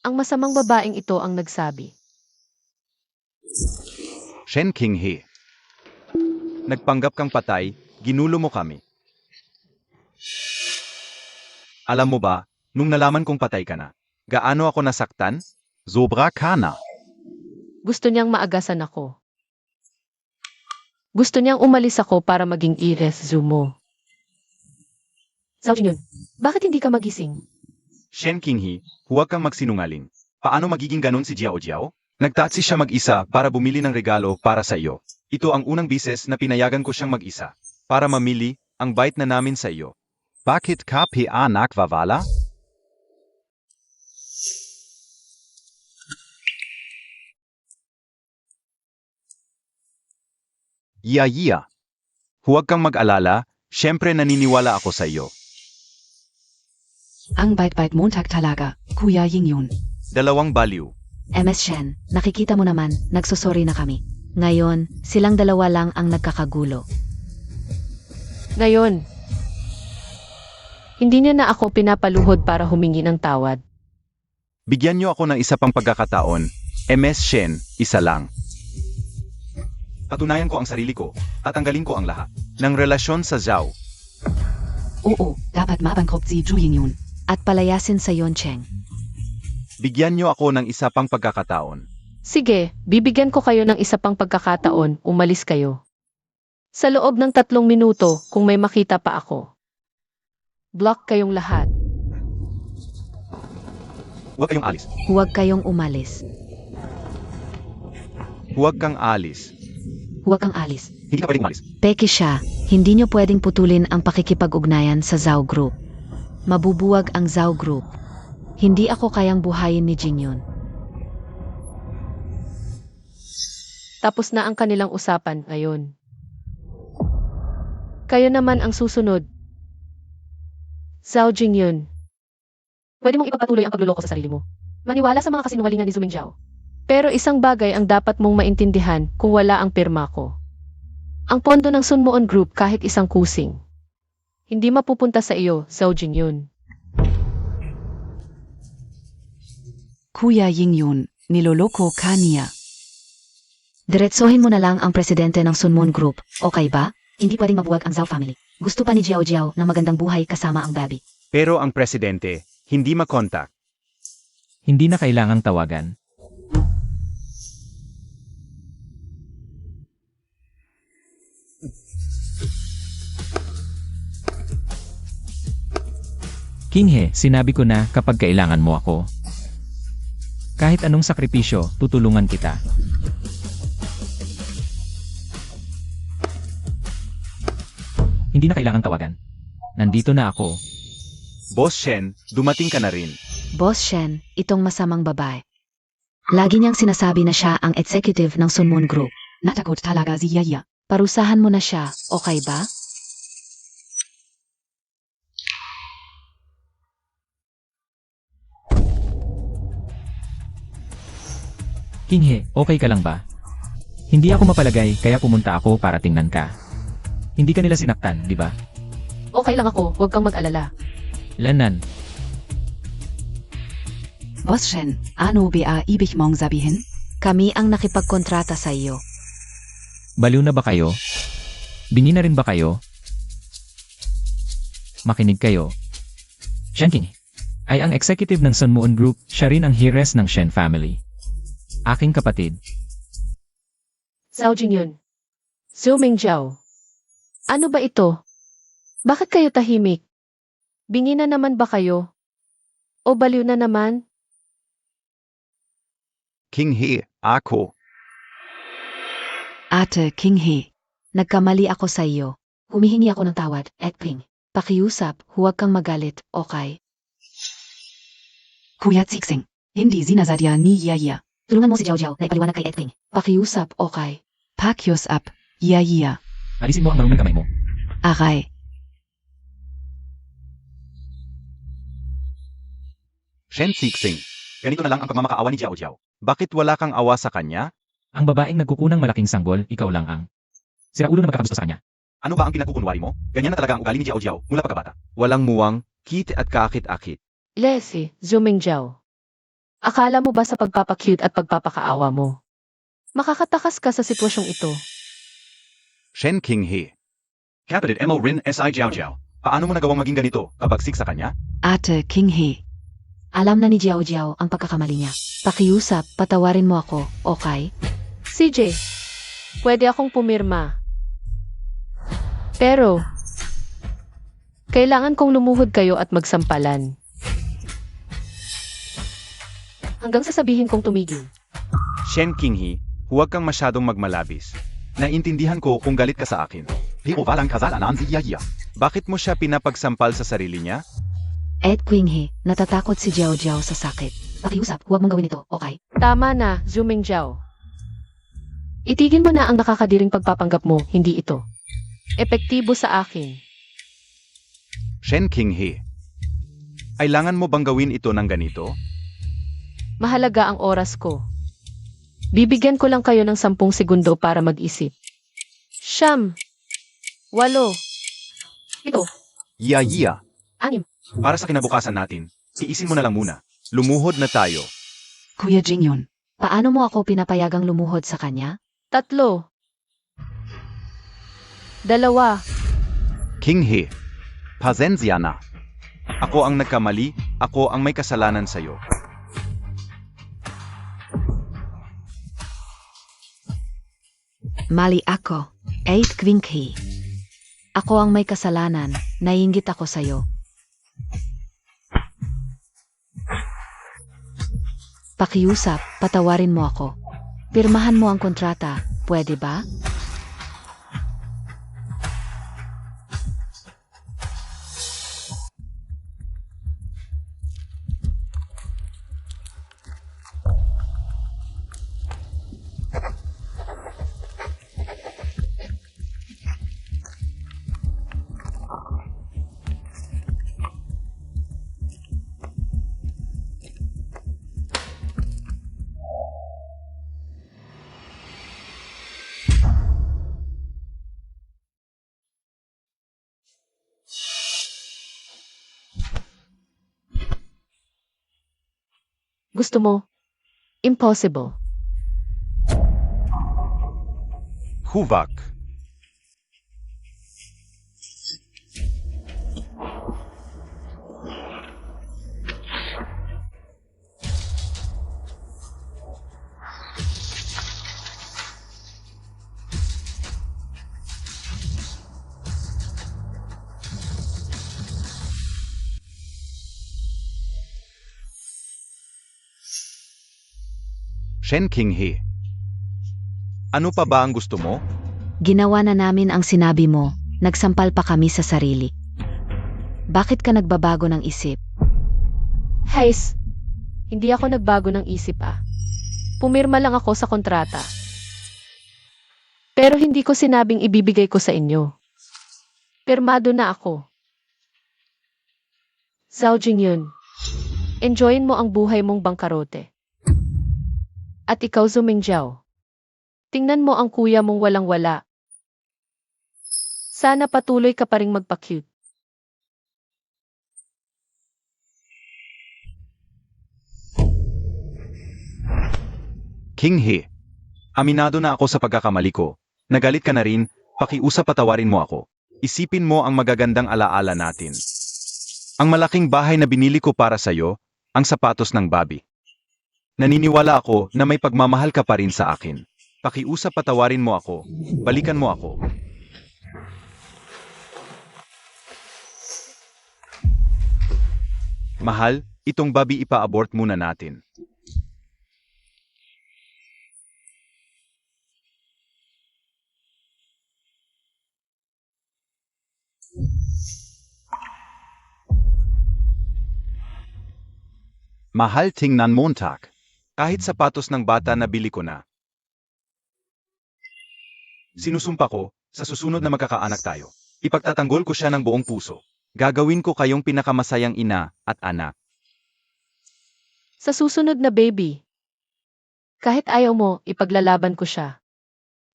[SPEAKER 2] Ang masamang babaeng ito ang nagsabi.
[SPEAKER 1] Shen King He. Nagpanggap kang patay, ginulo mo kami. Alam mo ba, nung nalaman kong patay ka na, gaano ako nasaktan? Sobra ka na.
[SPEAKER 2] Gusto niyang maagasan ako. Gusto niyang umalis ako para maging i-resume mo. Zhao Jingyun, bakit hindi ka magising?
[SPEAKER 1] Shen King He, huwag kang magsinungaling. Paano magiging ganon si Jiao Jiao? Nagtatsi siya mag-isa para bumili ng regalo para sa iyo. Ito ang unang bises na pinayagan ko siyang mag-isa para mamili ang bite na namin sa iyo. Bakit ka nakwavala? Yeah. Huwag kang mag-alala, syempre naniniwala ako sa iyo.
[SPEAKER 5] Ang bait-bait Montag talaga, Kuya Jingyun.
[SPEAKER 1] Dalawang baliw.
[SPEAKER 3] MS Shen, nakikita mo naman, nagsusori na kami. Ngayon, silang dalawa lang ang nagkakagulo.
[SPEAKER 2] Ngayon, hindi niya na ako pinapaluhod para humingi ng tawad.
[SPEAKER 1] Bigyan niyo ako ng isa pang pagkakataon. MS Shen, isa lang. Patunayan ko ang sarili ko, at tanggalin ko ang lahat ng relasyon sa Zhao.
[SPEAKER 5] Oo, dapat mabangkrot si Zhu Jingyun.
[SPEAKER 3] At palayasin sa Yon Cheng.
[SPEAKER 1] Bigyan niyo ako ng isa pang pagkakataon.
[SPEAKER 2] Sige, bibigyan ko kayo ng isa pang pagkakataon, umalis kayo. Sa loob ng 3 minuto, kung may makita pa ako. Block kayong lahat.
[SPEAKER 1] Huwag kayong alis.
[SPEAKER 3] Huwag kayong umalis.
[SPEAKER 1] Huwag kang alis.
[SPEAKER 3] Huwag kang alis.
[SPEAKER 1] Hindi ka pwedeng umalis.
[SPEAKER 3] Peki siya, hindi nyo pwedeng putulin ang pakikipag-ugnayan sa Zhao Group. Mabubuwag ang Zhao Group. Hindi ako kayang buhayin ni Jingyun.
[SPEAKER 2] Tapos na ang kanilang usapan ngayon. Kayo naman ang susunod. Zhao Jingyun. Pwede mong ipapatuloy ang pagluloko sa sarili mo. Maniwala sa mga kasinungalingan ni Zuming Zhao. Pero isang bagay ang dapat mong maintindihan kung wala ang pirma ko. Ang pondo ng Sun Moon Group kahit isang kusing. Hindi mapupunta sa iyo, Zhao Jingyun.
[SPEAKER 5] Kuya Jingyun, niloloko ka niya.
[SPEAKER 3] Diretsohin mo na lang ang presidente ng Sun Moon Group, okay ba? Hindi pwedeng mabuwag ang Zhao family. Gusto pa ni Jiao Jiao ng magandang buhay kasama ang baby.
[SPEAKER 1] Pero ang presidente, hindi makontak.
[SPEAKER 4] Hindi na kailangang tawagan. Kinghe, sinabi ko na kapag kailangan mo ako. Kahit anong sakripisyo, tutulungan kita. Hindi na kailangang tawagan. Nandito na ako.
[SPEAKER 1] Boss Shen, dumating ka na rin.
[SPEAKER 3] Boss Shen, itong masamang babae. Lagi niyang sinasabi na siya ang executive ng Sun Moon Group.
[SPEAKER 5] Natakot talaga si Yaya.
[SPEAKER 3] Parusahan mo na siya, okay ba?
[SPEAKER 4] Kinghe, okay ka lang ba? Hindi ako mapalagay kaya pumunta ako para tingnan ka. Hindi ka nila sinaktan, di ba?
[SPEAKER 2] Okay lang ako, huwag kang mag-alala.
[SPEAKER 4] Lanan,
[SPEAKER 5] Boss Shen, ano ba ibig mong sabihin?
[SPEAKER 3] Kami ang nakipagkontrata sa iyo.
[SPEAKER 4] baliw na ba kayo? Bingi na rin ba kayo? Makinig kayo. Shen King ay ang executive ng Sun Moon Group, siya rin ang heiress ng Shen family. Aking kapatid.
[SPEAKER 2] Zhao Jingyun. Zuming Zhao. Ano ba ito? Bakit kayo tahimik? Bingi na naman ba kayo? O baliw na naman?
[SPEAKER 1] King He, ako.
[SPEAKER 5] Ate Kinghe.
[SPEAKER 3] Nagkamali ako sa iyo. Humihingi ako ng tawad, Ekping. Pakiusap, huwag kang magalit, okay?
[SPEAKER 5] Kuya Tsiksing, hindi sinasadya ni Yaya.
[SPEAKER 3] Tulungan mo si Jiao Jiao na ipaliwanag kay Ekping. Pakiusap, okay?
[SPEAKER 5] Pakiusap, Yaya.
[SPEAKER 4] Alisin mo ang maruming kamay mo.
[SPEAKER 5] Aray.
[SPEAKER 1] Shen Sixing. Ganito na lang ang pagmamakaawa ni Jiao Jiao. Bakit wala kang awa sa kanya?
[SPEAKER 4] Ang babaeng nagkukunang malaking sanggol, ikaw lang ang siraulo na magkakagusto sa kanya.
[SPEAKER 1] Ano ba ang pinagkukunwari mo? Ganyan na talaga ang ugali ni Jiao Jiao mula pagkabata. Walang muwang, kit at kaakit-akit.
[SPEAKER 2] Leslie, Zuming Zhao. Akala mo ba sa pagpapacute at pagpapakaawa mo? Makakatakas ka sa sitwasyong ito.
[SPEAKER 1] Shen King He. Kapatid Mo Rin Si Jiao Jiao. Paano mo nagawang maging ganito, kabagsik sa kanya?
[SPEAKER 5] Ate Kinghe.
[SPEAKER 3] Alam na ni Jiao Jiao ang pagkakamali niya. Pakiusap, patawarin mo ako, okay?
[SPEAKER 2] CJ, pwede akong pumirma. Pero, kailangan kong lumuhod kayo at magsampalan. Hanggang sasabihin kong tumigil.
[SPEAKER 1] Shen Qinghe, huwag kang masyadong magmalabis. Naintindihan ko kung galit ka sa akin. Pero walang kasalanan si Yaya. Bakit mo siya pinapagsampal sa sarili niya?
[SPEAKER 3] Ed Qinghe, natatakot si Jiao Jiao sa sakit. Pakiusap, huwag mong gawin ito, okay?
[SPEAKER 2] Tama na, Zhu Mingjiao. Itigil mo na ang nakakadiring pagpapanggap mo, hindi ito. Epektibo sa akin.
[SPEAKER 1] Shen Qinghe, kailangan mo bang gawin ito ng ganito?
[SPEAKER 2] Mahalaga ang oras ko. Bibigyan ko lang kayo ng 10 segundo para mag-isip. 9, 8, 7,
[SPEAKER 1] Yaya,
[SPEAKER 2] 6.
[SPEAKER 1] para sa kinabukasan natin, tiisin mo na lang muna. Lumuhod na tayo.
[SPEAKER 5] Kuya Jingyun.
[SPEAKER 3] Paano mo ako pinapayagang lumuhod sa kanya?
[SPEAKER 2] 3, 2.
[SPEAKER 1] Qinghe, pasensya na. Ako ang nagkamali, ako ang may kasalanan sa'yo.
[SPEAKER 3] Mali ako, Ed Qinghe. Ako ang may kasalanan, naiinggit ako sa'yo. Pakiusap, patawarin mo ako. Pirmahan mo ang kontrata, pwede ba?
[SPEAKER 2] Gusto mo? Impossible.
[SPEAKER 1] Huvak. Shen Qinghe, ano pa ba ang gusto mo?
[SPEAKER 3] Ginawa na namin ang sinabi mo, nagsampal pa kami sa sarili. Bakit ka nagbabago ng isip?
[SPEAKER 2] Heis, hindi ako nagbago ng isip Pumirma lang ako sa kontrata. Pero hindi ko sinabing ibibigay ko sa inyo. Pirmado na ako. Zhao Jingyun, enjoyin mo ang buhay mong bangkarote. At ikaw, Zhu Mingjiao, tingnan mo ang kuya mong walang-wala. Sana patuloy ka pa ring magpa-cute.
[SPEAKER 1] Qinghe, aminado na ako sa pagkakamali ko. Nagalit ka na rin, pakiusap patawarin mo ako. Isipin mo ang magagandang alaala natin. Ang malaking bahay na binili ko para sa'yo, ang sapatos ng Bobby. Naniniwala ako na may pagmamahal ka pa rin sa akin. Pakiusap patawarin mo ako, balikan mo ako. Mahal, itong Bobby ipa-abort muna natin. Mahal, tingnan Montag. Kahit sapatos ng bata na bili ko na. Sinusumpa ko, sa susunod na magkakaanak tayo, ipagtatanggol ko siya ng buong puso. Gagawin ko kayong pinakamasayang ina at anak.
[SPEAKER 2] Sa susunod na baby, kahit ayaw mo, ipaglalaban ko siya.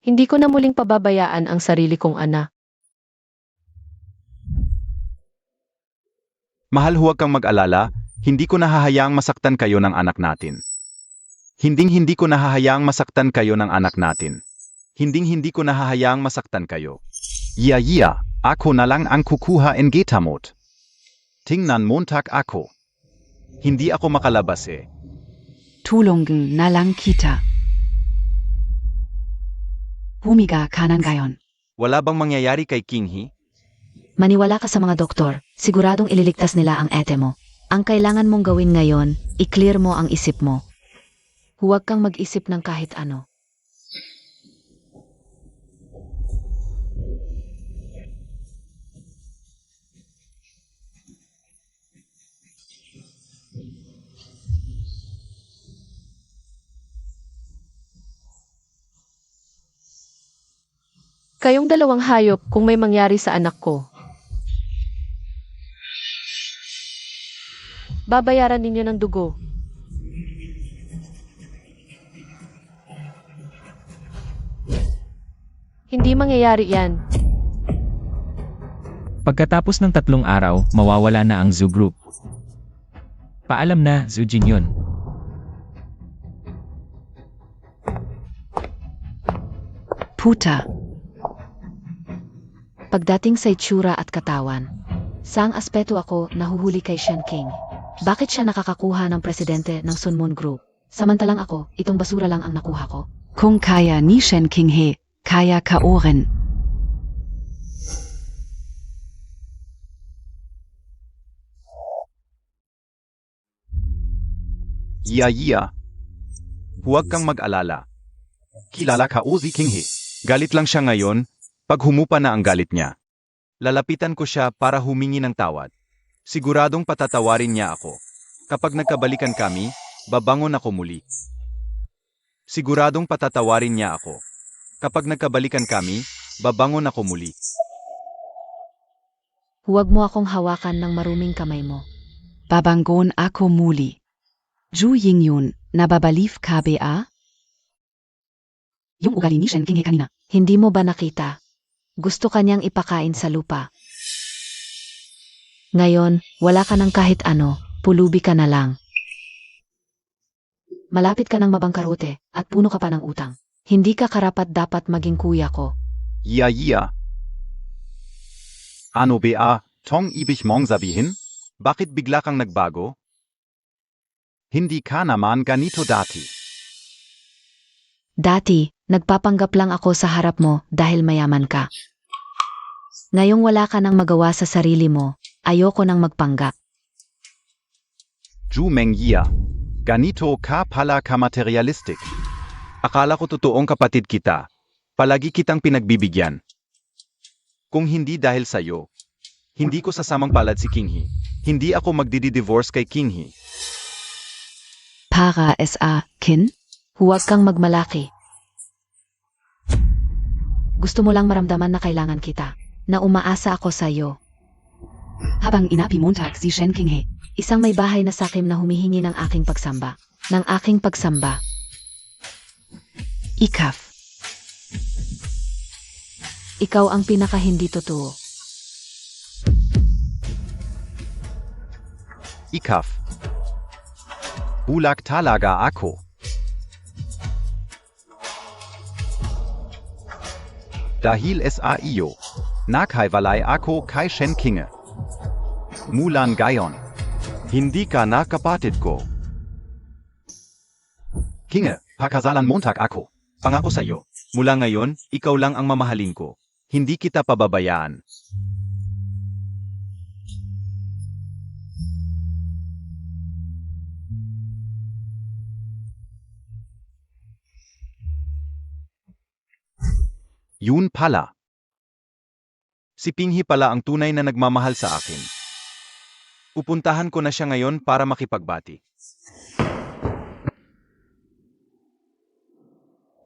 [SPEAKER 2] Hindi ko na muling pababayaan ang sarili kong anak.
[SPEAKER 1] Mahal, huwag kang mag-alala, hindi ko nahahayaang masaktan kayo ng anak natin. Hinding-hindi ko nahahayaang masaktan kayo ng anak natin. Hinding-hindi ko nahahayaang masaktan kayo. Yaya, ako na lang ang kukuha en getamot. Tingnan Montag ako. Hindi ako makalabas
[SPEAKER 5] Tulungan na lang kita. Humiga ka ng gayon.
[SPEAKER 1] Wala bang mangyayari kay Qinghe?
[SPEAKER 3] Maniwala ka sa mga doktor, siguradong ililigtas nila ang ete mo. Ang kailangan mong gawin ngayon, i-clear mo ang isip mo. Huwag kang mag-isip ng kahit ano.
[SPEAKER 2] Kayong dalawang hayop kung may mangyari sa anak ko. Babayaran ninyo ng dugo. Hindi mangyayari yan.
[SPEAKER 4] Pagkatapos ng 3 araw, mawawala na ang Zoo Group. Paalam na, Zhu Jingyun.
[SPEAKER 5] Puta.
[SPEAKER 3] Pagdating sa itsura at katawan, saang aspeto ako nahuhuli kay Shen King? Bakit siya nakakakuha ng presidente ng Sun Moon Group? Samantalang ako, itong basura lang ang nakuha ko.
[SPEAKER 5] Kung kaya ni Shen King He, kaya ka rin.
[SPEAKER 1] Iya. Huwag kang mag-alala. Kilala ka Uzi Kinghe. Galit lang siya ngayon, pag humupa na ang galit niya. Lalapitan ko siya para humingi ng tawad. Siguradong patatawarin niya ako. Kapag nagkabalikan kami, babangon ako muli. Siguradong patatawarin niya ako. Kapag nagkabalikan kami, babangon ako muli.
[SPEAKER 3] Huwag mo akong hawakan ng maruming kamay mo.
[SPEAKER 5] Babangon ako muli. Zhu Jingyun, nababalif KBA? Yung ugali ni Shen King He kanina.
[SPEAKER 3] Hindi mo ba nakita? Gusto kanyang ipakain sa lupa. Ngayon, wala ka ng kahit ano, pulubi ka na lang. Malapit ka ng mabangkarote at puno ka pa ng utang. Hindi ka karapat dapat maging kuya ko.
[SPEAKER 1] Iya. Ano ba, tong ibig mong sabihin? Bakit bigla kang nagbago? Hindi ka naman ganito dati.
[SPEAKER 3] Dati, nagpapanggap lang ako sa harap mo dahil mayaman ka. Ngayong wala ka nang magawa sa sarili mo, ayoko nang magpanggap.
[SPEAKER 1] Zhu Mengyia, ganito ka pala ka-materialistic. Akala ko totoong kapatid kita. Palagi kitang pinagbibigyan. Kung hindi dahil sa'yo, hindi ko sasamang palad si Kinghe. Hindi ako magdidivorce kay Kinghe.
[SPEAKER 5] Para SA, Kin?
[SPEAKER 3] Huwag kang magmalaki. Gusto mo lang maramdaman na kailangan kita, na umaasa ako sa iyo.
[SPEAKER 5] Habang inapi Montag si Shen King He.
[SPEAKER 3] Isang may bahay na sakim na humihingi ng aking pagsamba. Ng aking pagsamba.
[SPEAKER 5] Ikaf.
[SPEAKER 3] Ikaw ang pinaka hindi totoo.
[SPEAKER 1] Ikaf. Bulag talaga ako. Dahil sa iyo, nakhiwalay ako kay Shen King. Mulan gayon, hindi ka na kapatid ko. King, pakasalan Montag ako. Pangako sa iyo, mula ngayon, ikaw lang ang mamahalin ko. Hindi kita pababayaan. Yun pala. Si Pinghe pala ang tunay na nagmamahal sa akin. Pupuntahan ko na siya ngayon para makipagbati.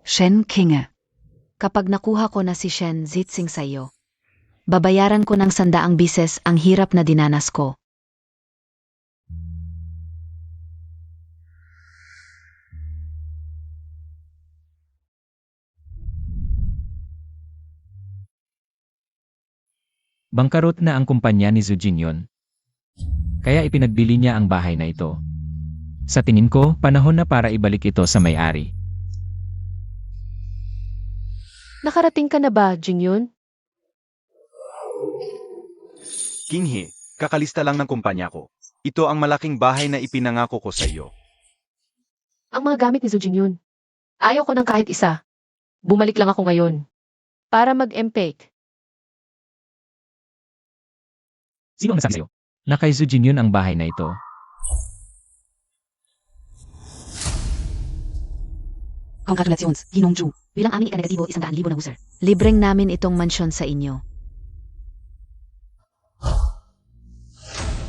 [SPEAKER 5] Shen King.
[SPEAKER 3] Kapag nakuha ko na si Shen Zitsing sa iyo, babayaran ko ng 100 bises ang hirap na dinanas ko.
[SPEAKER 4] Bangkarot na ang kumpanya ni Zhu Jingyun. Kaya ipinagbili niya ang bahay na ito. Sa tingin ko, panahon na para ibalik ito sa may-ari.
[SPEAKER 2] Nakarating ka na ba, Jingyun?
[SPEAKER 1] Kinghe, kakalista lang ng kumpanya ko. Ito ang malaking bahay na ipinangako ko sa iyo.
[SPEAKER 2] Ang mga gamit ni Zhu Jingyun. Ayaw ko ng kahit isa. Bumalik lang ako ngayon. Para mag-empake.
[SPEAKER 4] Sino ang nagsabi sa'yo? Na kay Zhu Jingyun ang bahay na ito.
[SPEAKER 5] Congratulations, Ginongju. Bilang aming ika-negatibo 100,000 na user.
[SPEAKER 3] Libreng namin itong mansyon sa inyo.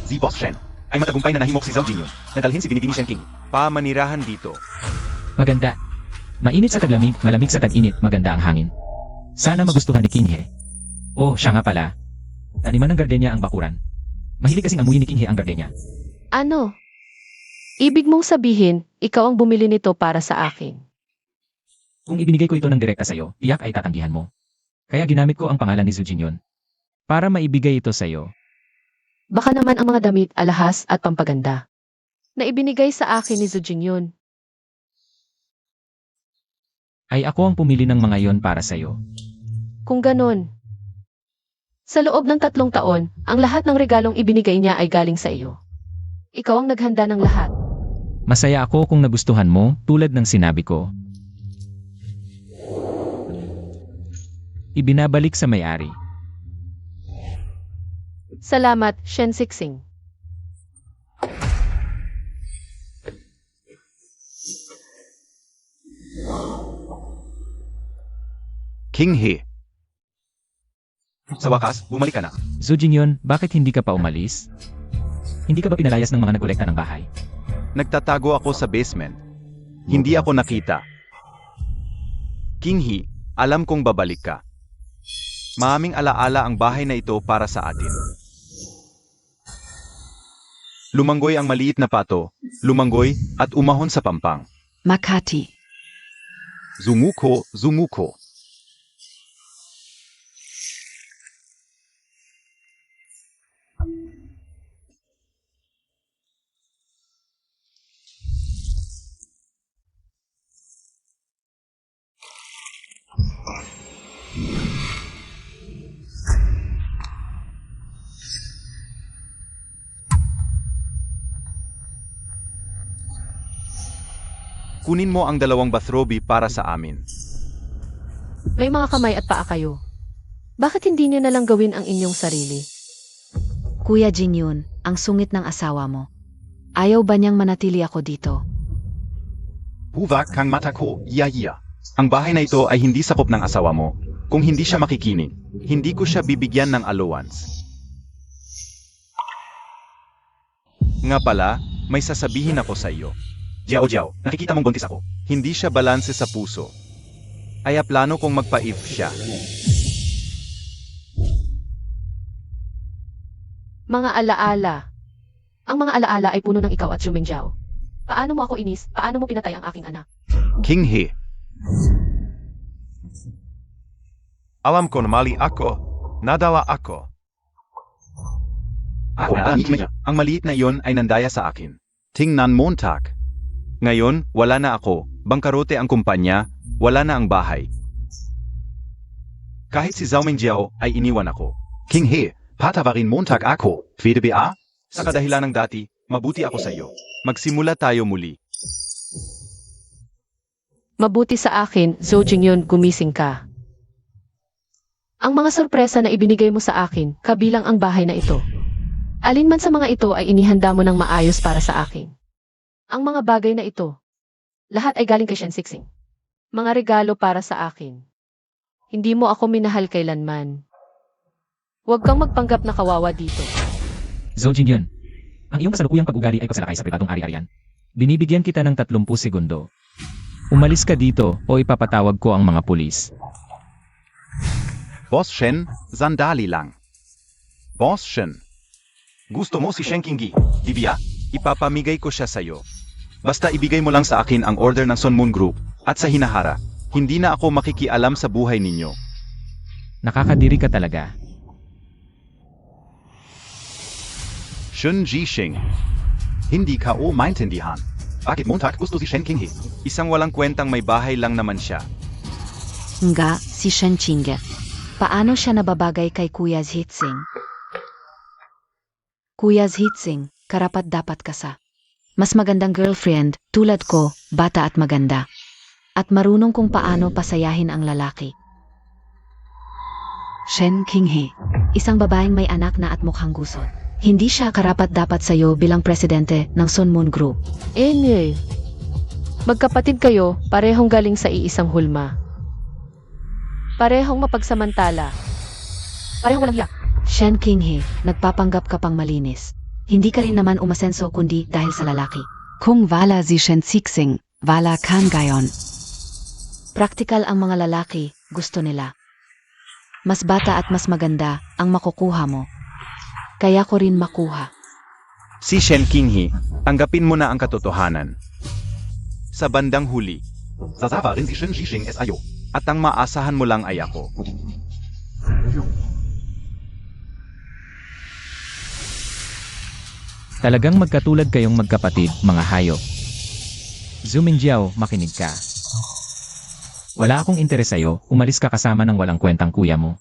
[SPEAKER 1] Si Boss Shen ay matagumpay na nahimok si Zhao Jingyun. Nadalhin si Binibini Shenking. Pamanirahan dito.
[SPEAKER 4] Maganda. Mainit sa taglamig, malamig sa tag-init, maganda ang hangin. Sana magustuhan ni King He. Oh, siya nga pala. Taniman ng gardenia ang bakuran. Mahilig kasing amuyin ni King He ang gardenia.
[SPEAKER 2] Ano? Ibig mong sabihin, ikaw ang bumili nito para sa akin.
[SPEAKER 4] Kung ibinigay ko ito ng direkta sa'yo, tiyak ay tatanggihan mo. Kaya ginamit ko ang pangalan ni Zhu Jingyun. Para maibigay ito sa'yo.
[SPEAKER 2] Baka naman ang mga damit, alahas at pampaganda na ibinigay sa akin ni Zhu Jingyun.
[SPEAKER 4] Ay ako ang pumili ng mga yon para sa'yo.
[SPEAKER 2] Kung ganon, sa loob ng 3 taon, ang lahat ng regalong ibinigay niya ay galing sa iyo. Ikaw ang naghanda ng lahat.
[SPEAKER 4] Masaya ako kung nagustuhan mo, tulad ng sinabi ko. Ibinabalik sa may-ari.
[SPEAKER 2] Salamat, Shen Sixing.
[SPEAKER 1] King He. Sa wakas, bumalik ka na.
[SPEAKER 4] Zhu Jingyun, bakit hindi ka pa umalis? Hindi ka ba pinalayas ng mga nagkolekta ng bahay?
[SPEAKER 1] Nagtatago ako sa basement. Hindi ako nakita. King He, alam kong babalik ka. Maaming alaala ang bahay na ito para sa atin. Lumanggoy ang maliit na pato, lumanggoy at umahon sa pampang.
[SPEAKER 5] Makati.
[SPEAKER 1] Zumuko, zumuko. Kunin mo ang 2 bathrobe para sa amin.
[SPEAKER 2] May mga kamay at paa kayo. Bakit hindi niyo na lang gawin ang inyong sarili?
[SPEAKER 3] Kuya Jingyun, ang sungit ng asawa mo. Ayaw ba niyang manatili ako dito?
[SPEAKER 1] Huwag kang mata ko, iya. Ang bahay na ito ay hindi sakop ng asawa mo. Kung hindi siya makikinig, hindi ko siya bibigyan ng allowance. Nga pala, may sasabihin ako sa iyo. Jiao, nakikita mong buntis ako. Hindi siya balanse sa puso. Kaya plano kong magpa-if siya.
[SPEAKER 2] Mga alaala. Ang mga alaala ay puno ng ikaw at Jumengjao. Paano mo ako inis? Paano mo pinatay ang aking anak?
[SPEAKER 1] King He. Alam ko na mali ako. Nadala ako. Ang maliit na iyon ay nandaya sa akin. Tingnan Montag. Ngayon, wala na ako, bangkarote ang kumpanya, wala na ang bahay. Kahit si Zhao Mengjiao ay iniwan ako. King He, patawarin Montag ako, pwede ba? Sa kadahilan ng dati, mabuti ako sa iyo. Magsimula tayo muli.
[SPEAKER 2] Mabuti sa akin, Zhou Jingyun, gumising ka. Ang mga sorpresa na ibinigay mo sa akin, kabilang ang bahay na ito. Alin man sa mga ito ay inihanda mo ng maayos para sa akin. Ang mga bagay na ito, lahat ay galing kay Shen Sixing. Mga regalo para sa akin. Hindi mo ako minahal kailanman. Huwag kang magpanggap na kawawa dito.
[SPEAKER 4] Zhou Jingyun, ang iyong kasalukuyang pag-ugali ay pagsalakay sa pribadong ari-arian. Binibigyan kita ng 30 segundo. Umalis ka dito o ipapatawag ko ang mga pulis.
[SPEAKER 1] Boss Shen, sandali lang. Boss Shen. Gusto mo si Shen Qingyi, di ba? Ipapamigay ko siya sa'yo. Basta ibigay mo lang sa akin ang order ng Sun Moon Group, at sa hinahara, hindi na ako makikialam sa buhay ninyo.
[SPEAKER 4] Nakakadiri ka talaga.
[SPEAKER 1] Shun Jishing. Hindi ka o maintindihan. Bakit Montag gusto si Shen Qingyi? Isang walang kwentang may bahay lang naman siya.
[SPEAKER 3] Nga, si Shen Qingyi. Paano siya nababagay kay Kuya Zhitsing? Kuya Zhitsing, karapat dapat ka sa mas magandang girlfriend, tulad ko, bata at maganda. At marunong kung paano pasayahin ang lalaki.
[SPEAKER 5] Shen Qinghe.
[SPEAKER 3] Isang babaeng may anak na at mukhang gusot. Hindi siya karapat dapat sa'yo bilang presidente ng Sun Moon Group.
[SPEAKER 2] Anyway, Magkapatid kayo, parehong galing sa iisang hulma. Parehong mapagsamantala. Parehong walang yak.
[SPEAKER 3] Shen Qinghe, nagpapanggap ka pang malinis. Hindi ka rin naman umasenso kundi dahil sa lalaki.
[SPEAKER 5] Kung wala si Shen Xixing, wala kan gayon.
[SPEAKER 3] Praktikal ang mga lalaki, gusto nila. Mas bata at mas maganda ang makukuha mo. Kaya ko rin makuha.
[SPEAKER 1] Si Shen Qinghe, tanggapin mo na ang katotohanan. Sa bandang huli, sasabarin si Shen Xixing SIO. At ang maasahan mo lang ay ako.
[SPEAKER 4] Talagang magkatulad kayong magkapatid, mga hayop. Zuminjiao, makinig ka. Wala akong interes sa'yo, umalis ka kasama ng walang kwentang kuya mo.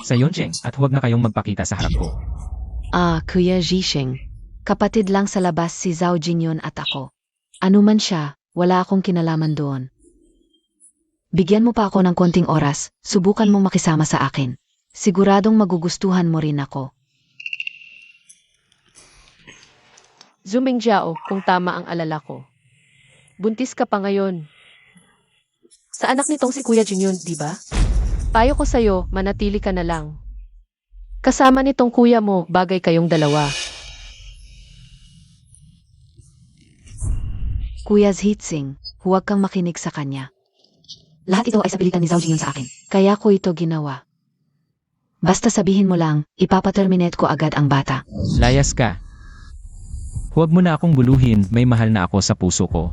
[SPEAKER 4] Sa Yoncheng, at huwag na kayong magpakita sa harap ko.
[SPEAKER 3] Kuya Zhixing. Kapatid lang sa labas si Zhao Jingyun at ako. Ano man siya, wala akong kinalaman doon. Bigyan mo pa ako ng konting oras, subukan mong makisama sa akin. Siguradong magugustuhan mo rin ako.
[SPEAKER 2] Zumingjiao, kung tama ang alala ko. Buntis ka pa ngayon. Sa anak nitong si Kuya Jingyun, di ba? Payo ko sa'yo, manatili ka na lang. Kasama nitong kuya mo, bagay kayong dalawa.
[SPEAKER 3] Kuya Zhixing, huwag kang makinig sa kanya. Lahat ito ay sa pilitan ni Zhao Jingyun sa akin. Kaya ko ito ginawa. Basta sabihin mo lang, ipapaterminate ko agad ang bata.
[SPEAKER 4] Layas ka. Huwag mo na akong buluhin, may mahal na ako sa puso ko.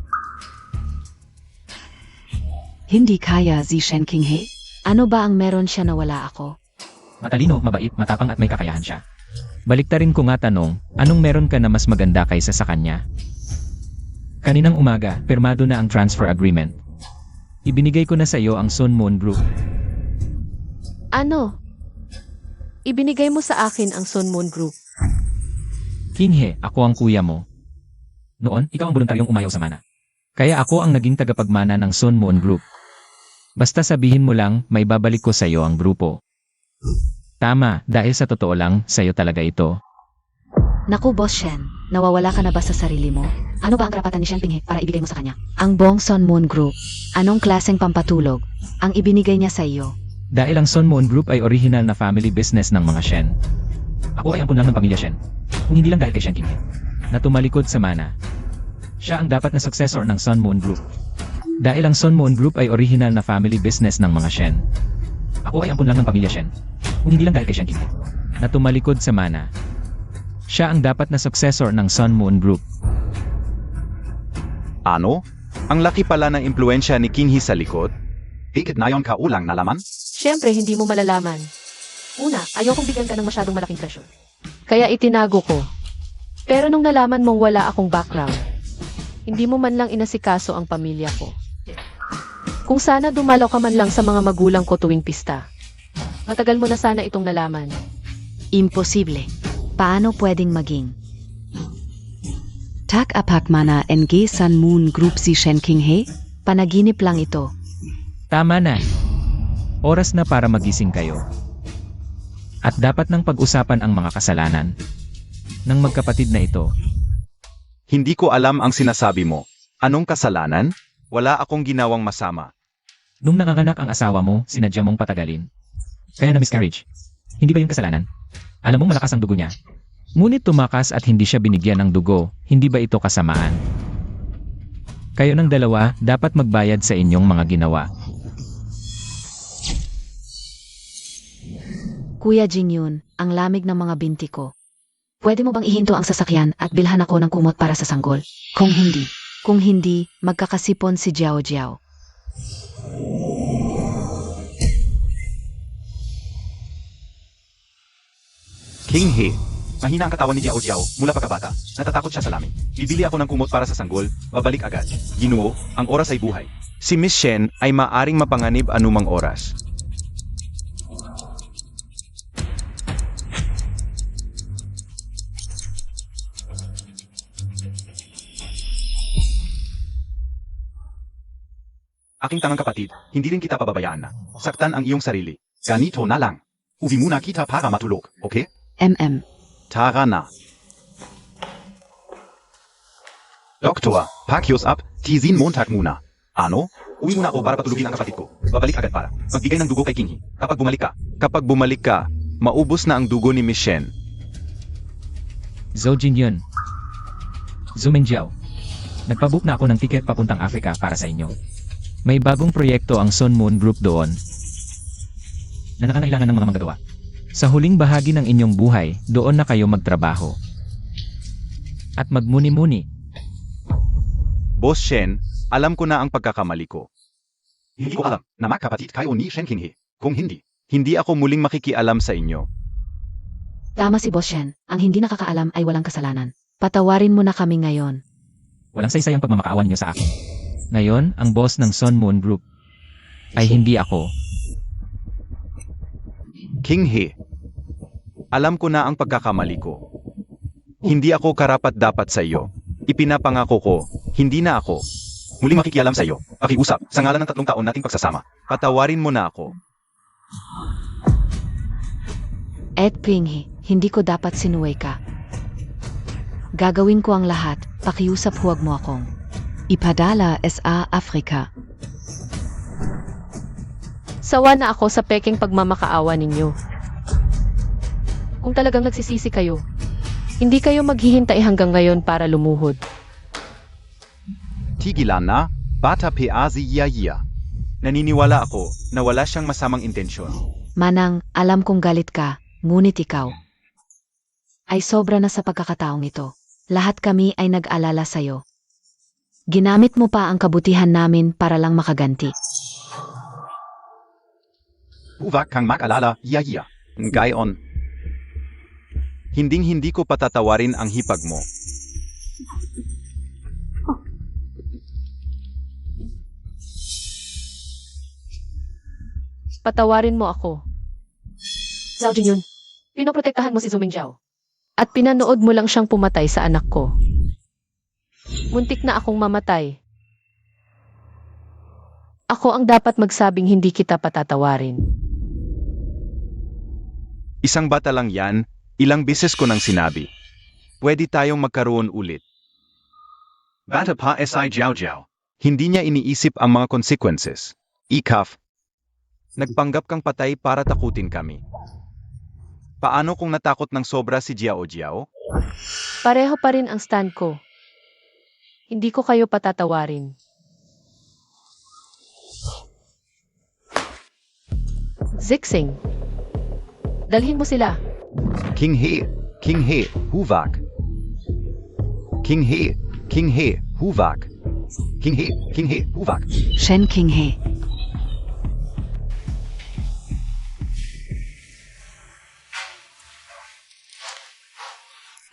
[SPEAKER 5] Hindi kaya si Shen Qinghe?
[SPEAKER 3] Ano ba ang meron siya na wala ako?
[SPEAKER 4] Matalino, mabait, matapang at may kakayahan siya. Baliktarin ko nga tanong, anong meron ka na mas maganda kaysa sa kanya? Kaninang umaga, pirmado na ang transfer agreement. Ibinigay ko na sa iyo ang Sun Moon Group.
[SPEAKER 2] Ano? Ibinigay mo sa akin ang Sun Moon Group.
[SPEAKER 4] Qinghe, ako ang kuya mo. Noon, ikaw ang voluntaryong umayaw sa mana. Kaya ako ang naging tagapagmana ng Sun Moon Group. Basta sabihin mo lang, may babalik ko sa iyo ang grupo. Tama, dahil sa totoo lang, sa iyo talaga ito.
[SPEAKER 3] Naku, Boss Shen, nawawala ka na ba sa sarili mo? Ano ba ang karapatan ni Shen Qinghe para ibigay mo sa kanya? Ang buong Sun Moon Group. Anong klaseng pampatulog ang ibinigay niya sa iyo?
[SPEAKER 4] Dahil ang Sun Moon Group ay original na family business ng mga Shen. Ako ay ampun lang ng pamilya Shen. Kung hindi lang dahil kay Shen Qinghe, na tumalikod sa mana. Siya ang dapat na successor ng Sun Moon Group. Dahil ang Sun Moon Group ay original na family business ng mga Shen. Ako ay ampun lang ng pamilya Shen. Kung hindi lang dahil kay Shen Qinghe, na tumalikod sa mana. Siya ang dapat na successor ng Sun Moon Group.
[SPEAKER 1] Ano? Ang laki pala ng impluensya ni Qinghe sa likod? Higit na yon ka ulang nalaman?
[SPEAKER 2] Siyempre, hindi mo malalaman. Una, ayokong bigyan ka ng masyadong malaking presyon. Kaya itinago ko. Pero nung nalaman mong wala akong background, hindi mo man lang inasikaso ang pamilya ko. Kung sana dumalaw ka man lang sa mga magulang ko tuwing pista. Matagal mo na sana itong nalaman.
[SPEAKER 3] Imposible. Paano pwedeng maging?
[SPEAKER 5] Tak apak mana NG Sun Moon Group si Shen Qinghe?
[SPEAKER 3] Panaginip lang ito.
[SPEAKER 4] Tama na. Oras na para magising kayo. At dapat nang pag-usapan ang mga kasalanan ng magkapatid na ito.
[SPEAKER 1] Hindi ko alam ang sinasabi mo. Anong kasalanan? Wala akong ginawang masama.
[SPEAKER 4] Nung nanganganak ang asawa mo, sinadya mong patagalin. Kaya na miscarriage. Hindi ba yung kasalanan? Alam mong malakas ang dugo niya. Ngunit tumakas at hindi siya binigyan ng dugo, hindi ba ito kasamaan? Kayo ng dalawa, dapat magbayad sa inyong mga ginawa.
[SPEAKER 3] Kuya Jingyun, ang lamig ng mga binti ko. Pwede mo bang ihinto ang sasakyan at bilhan ako ng kumot para sa sanggol? Kung hindi, magkakasipon si Jiao Jiao.
[SPEAKER 1] Qinghe, mahina ang katawan ni Jiao Jiao mula pagkabata. Natatakot siya sa lamig. Bibili ako ng kumot para sa sanggol, babalik agad. Ginoo, ang oras ay buhay. Si Miss Shen ay maaring mapanganib anumang oras. Aking tangang kapatid, hindi rin kita pababayaan na. Saktan ang iyong sarili. Ganito na lang. Uwi muna kita para matulog, okay? Tara na. Doktor, pack yours up. Tizin Montag muna. Ano? Uwi muna ako para patulugin ang kapatid ko. Babalik agad para magbigay ng dugo kay Kinghi. Kapag bumalik ka, maubos na ang dugo ni Miss Shen.
[SPEAKER 4] Zhou Jingyun. Zumenjiao. Nagpabook na ako ng tiket papuntang Africa para sa inyo. May bagong proyekto ang Sun Moon Group doon na nakakailangan ng mga manggagawa. Sa huling bahagi ng inyong buhay, doon na kayo magtrabaho. At magmuni-muni.
[SPEAKER 1] Boss Shen, alam ko na ang pagkakamali ko. Hindi ko alam na magkapatid kayo ni Shen Kinghi. Kung hindi ako muling makikialam sa inyo.
[SPEAKER 3] Tama si Boss Shen, ang hindi nakakaalam ay walang kasalanan. Patawarin mo na kami ngayon.
[SPEAKER 4] Walang saysayang pagmamakaawan niyo sa akin. Ngayon, ang boss ng Sun Moon Group ay hindi ako.
[SPEAKER 1] Kinghi, alam ko na ang pagkakamali ko. Hindi ako karapat-dapat sa iyo. Ipinapangako ko, hindi na ako muling makikialam sa iyo. Pakiusap, sa ngalan ng 3 taon nating pagsasama. Patawarin mo na ako.
[SPEAKER 3] Ed Pinghi, hindi ko dapat sinuway ka. Gagawin ko ang lahat, pakiusap huwag mo akong.
[SPEAKER 5] Ipadala SA Afrika.
[SPEAKER 2] Sawa na ako sa peking pagmamakaawa ninyo. Kung talagang nagsisisi kayo, hindi kayo maghihintay hanggang ngayon para lumuhod.
[SPEAKER 1] Tigilan na, bata peazi yaya. Naniniwala ako na wala siyang masamang intensyon.
[SPEAKER 3] Manang, alam kong galit ka, ngunit ikaw ay sobra na sa pagkakataong ito. Lahat kami ay nag-alala sa'yo. Ginamit mo pa ang kabutihan namin para lang makaganti.
[SPEAKER 1] Huwag kang mag-alala, yaya. Gayon. Hinding-hindi ko patatawarin ang hipag mo.
[SPEAKER 2] Patawarin mo ako. Zhao Jinyun, pinoprotektahan mo si Zumingjao. At pinanood mo lang siyang pumatay sa anak ko. Muntik na akong mamatay. Ako ang dapat magsabing hindi kita patatawarin.
[SPEAKER 1] Isang bata lang yan, ilang beses ko nang sinabi. Pwede tayong magkaroon ulit. Bata pa si Jiao Jiao. Hindi niya iniisip ang mga consequences. Ikaf. Nagpanggap kang patay para takutin kami. Paano kung natakot ng sobra si Jiao Jiao?
[SPEAKER 2] Pareho pa rin ang stand ko. Hindi ko kayo patatawarin. Zixing. Dalhin mo sila.
[SPEAKER 1] Kinghi, Huvak. Kinghi, Huvak. Kinghi, Huvak.
[SPEAKER 5] Shen Kinghe.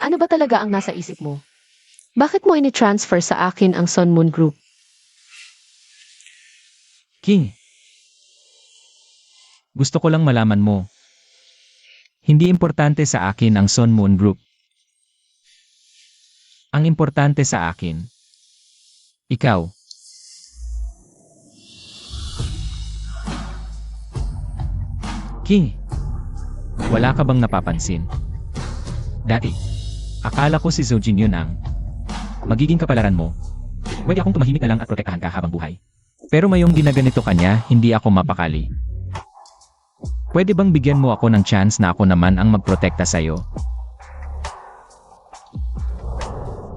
[SPEAKER 2] Ano ba talaga ang nasa isip mo? Bakit mo ini-transfer sa akin ang Sun Moon Group?
[SPEAKER 4] King, gusto ko lang malaman mo. Hindi importante sa akin ang Sun Moon Group. Ang importante sa akin, ikaw. King, wala ka bang napapansin? Dati, akala ko si Zhou Jinyun ang magiging kapalaran mo. Pwede akong tumahimik na lang at protektahan ka habang buhay. Pero mayong ginaganito kanya, hindi ako mapakali. Pwede bang bigyan mo ako ng chance na ako naman ang magprotekta sa'yo?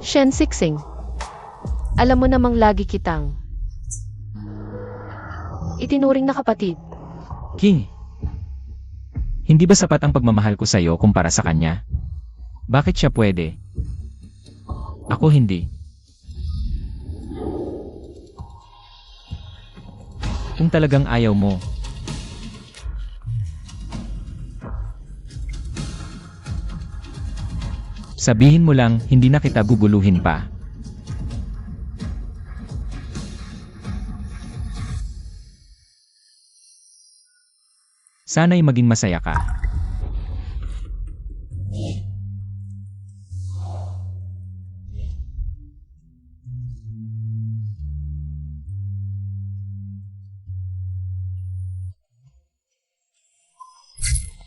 [SPEAKER 2] Shen Sixing. Alam mo namang lagi kitang itinuring na kapatid.
[SPEAKER 4] King, hindi ba sapat ang pagmamahal ko sa'yo kumpara sa kanya? Bakit siya pwede? Ako hindi. Kung talagang ayaw mo, sabihin mo lang, hindi na kita guguluhin pa. Sana'y maging masaya ka.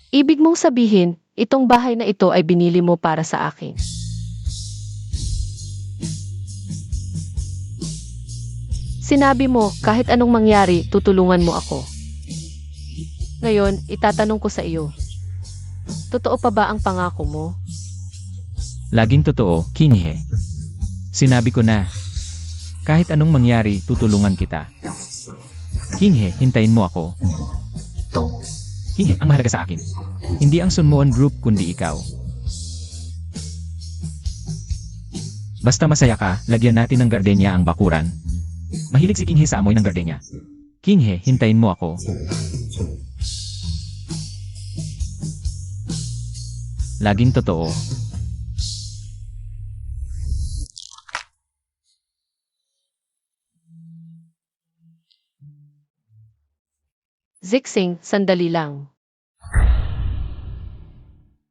[SPEAKER 2] Ibig mong sabihin, itong bahay na ito ay binili mo para sa akin. Sinabi mo, kahit anong mangyari, tutulungan mo ako. Ngayon, itatanong ko sa iyo. Totoo pa ba ang pangako mo?
[SPEAKER 4] Laging totoo, King He. Sinabi ko na. Kahit anong mangyari, tutulungan kita. King He, hintayin mo ako. King He, ang mahalaga sa akin. Hindi ang Sunmoon Group kundi ikaw. Basta masaya ka, lagyan natin ng gardenia ang bakuran. Mahilig si King He sa amoy ng gardenia. King He, hintayin mo ako. Laging totoo.
[SPEAKER 2] Zixing, sandali lang.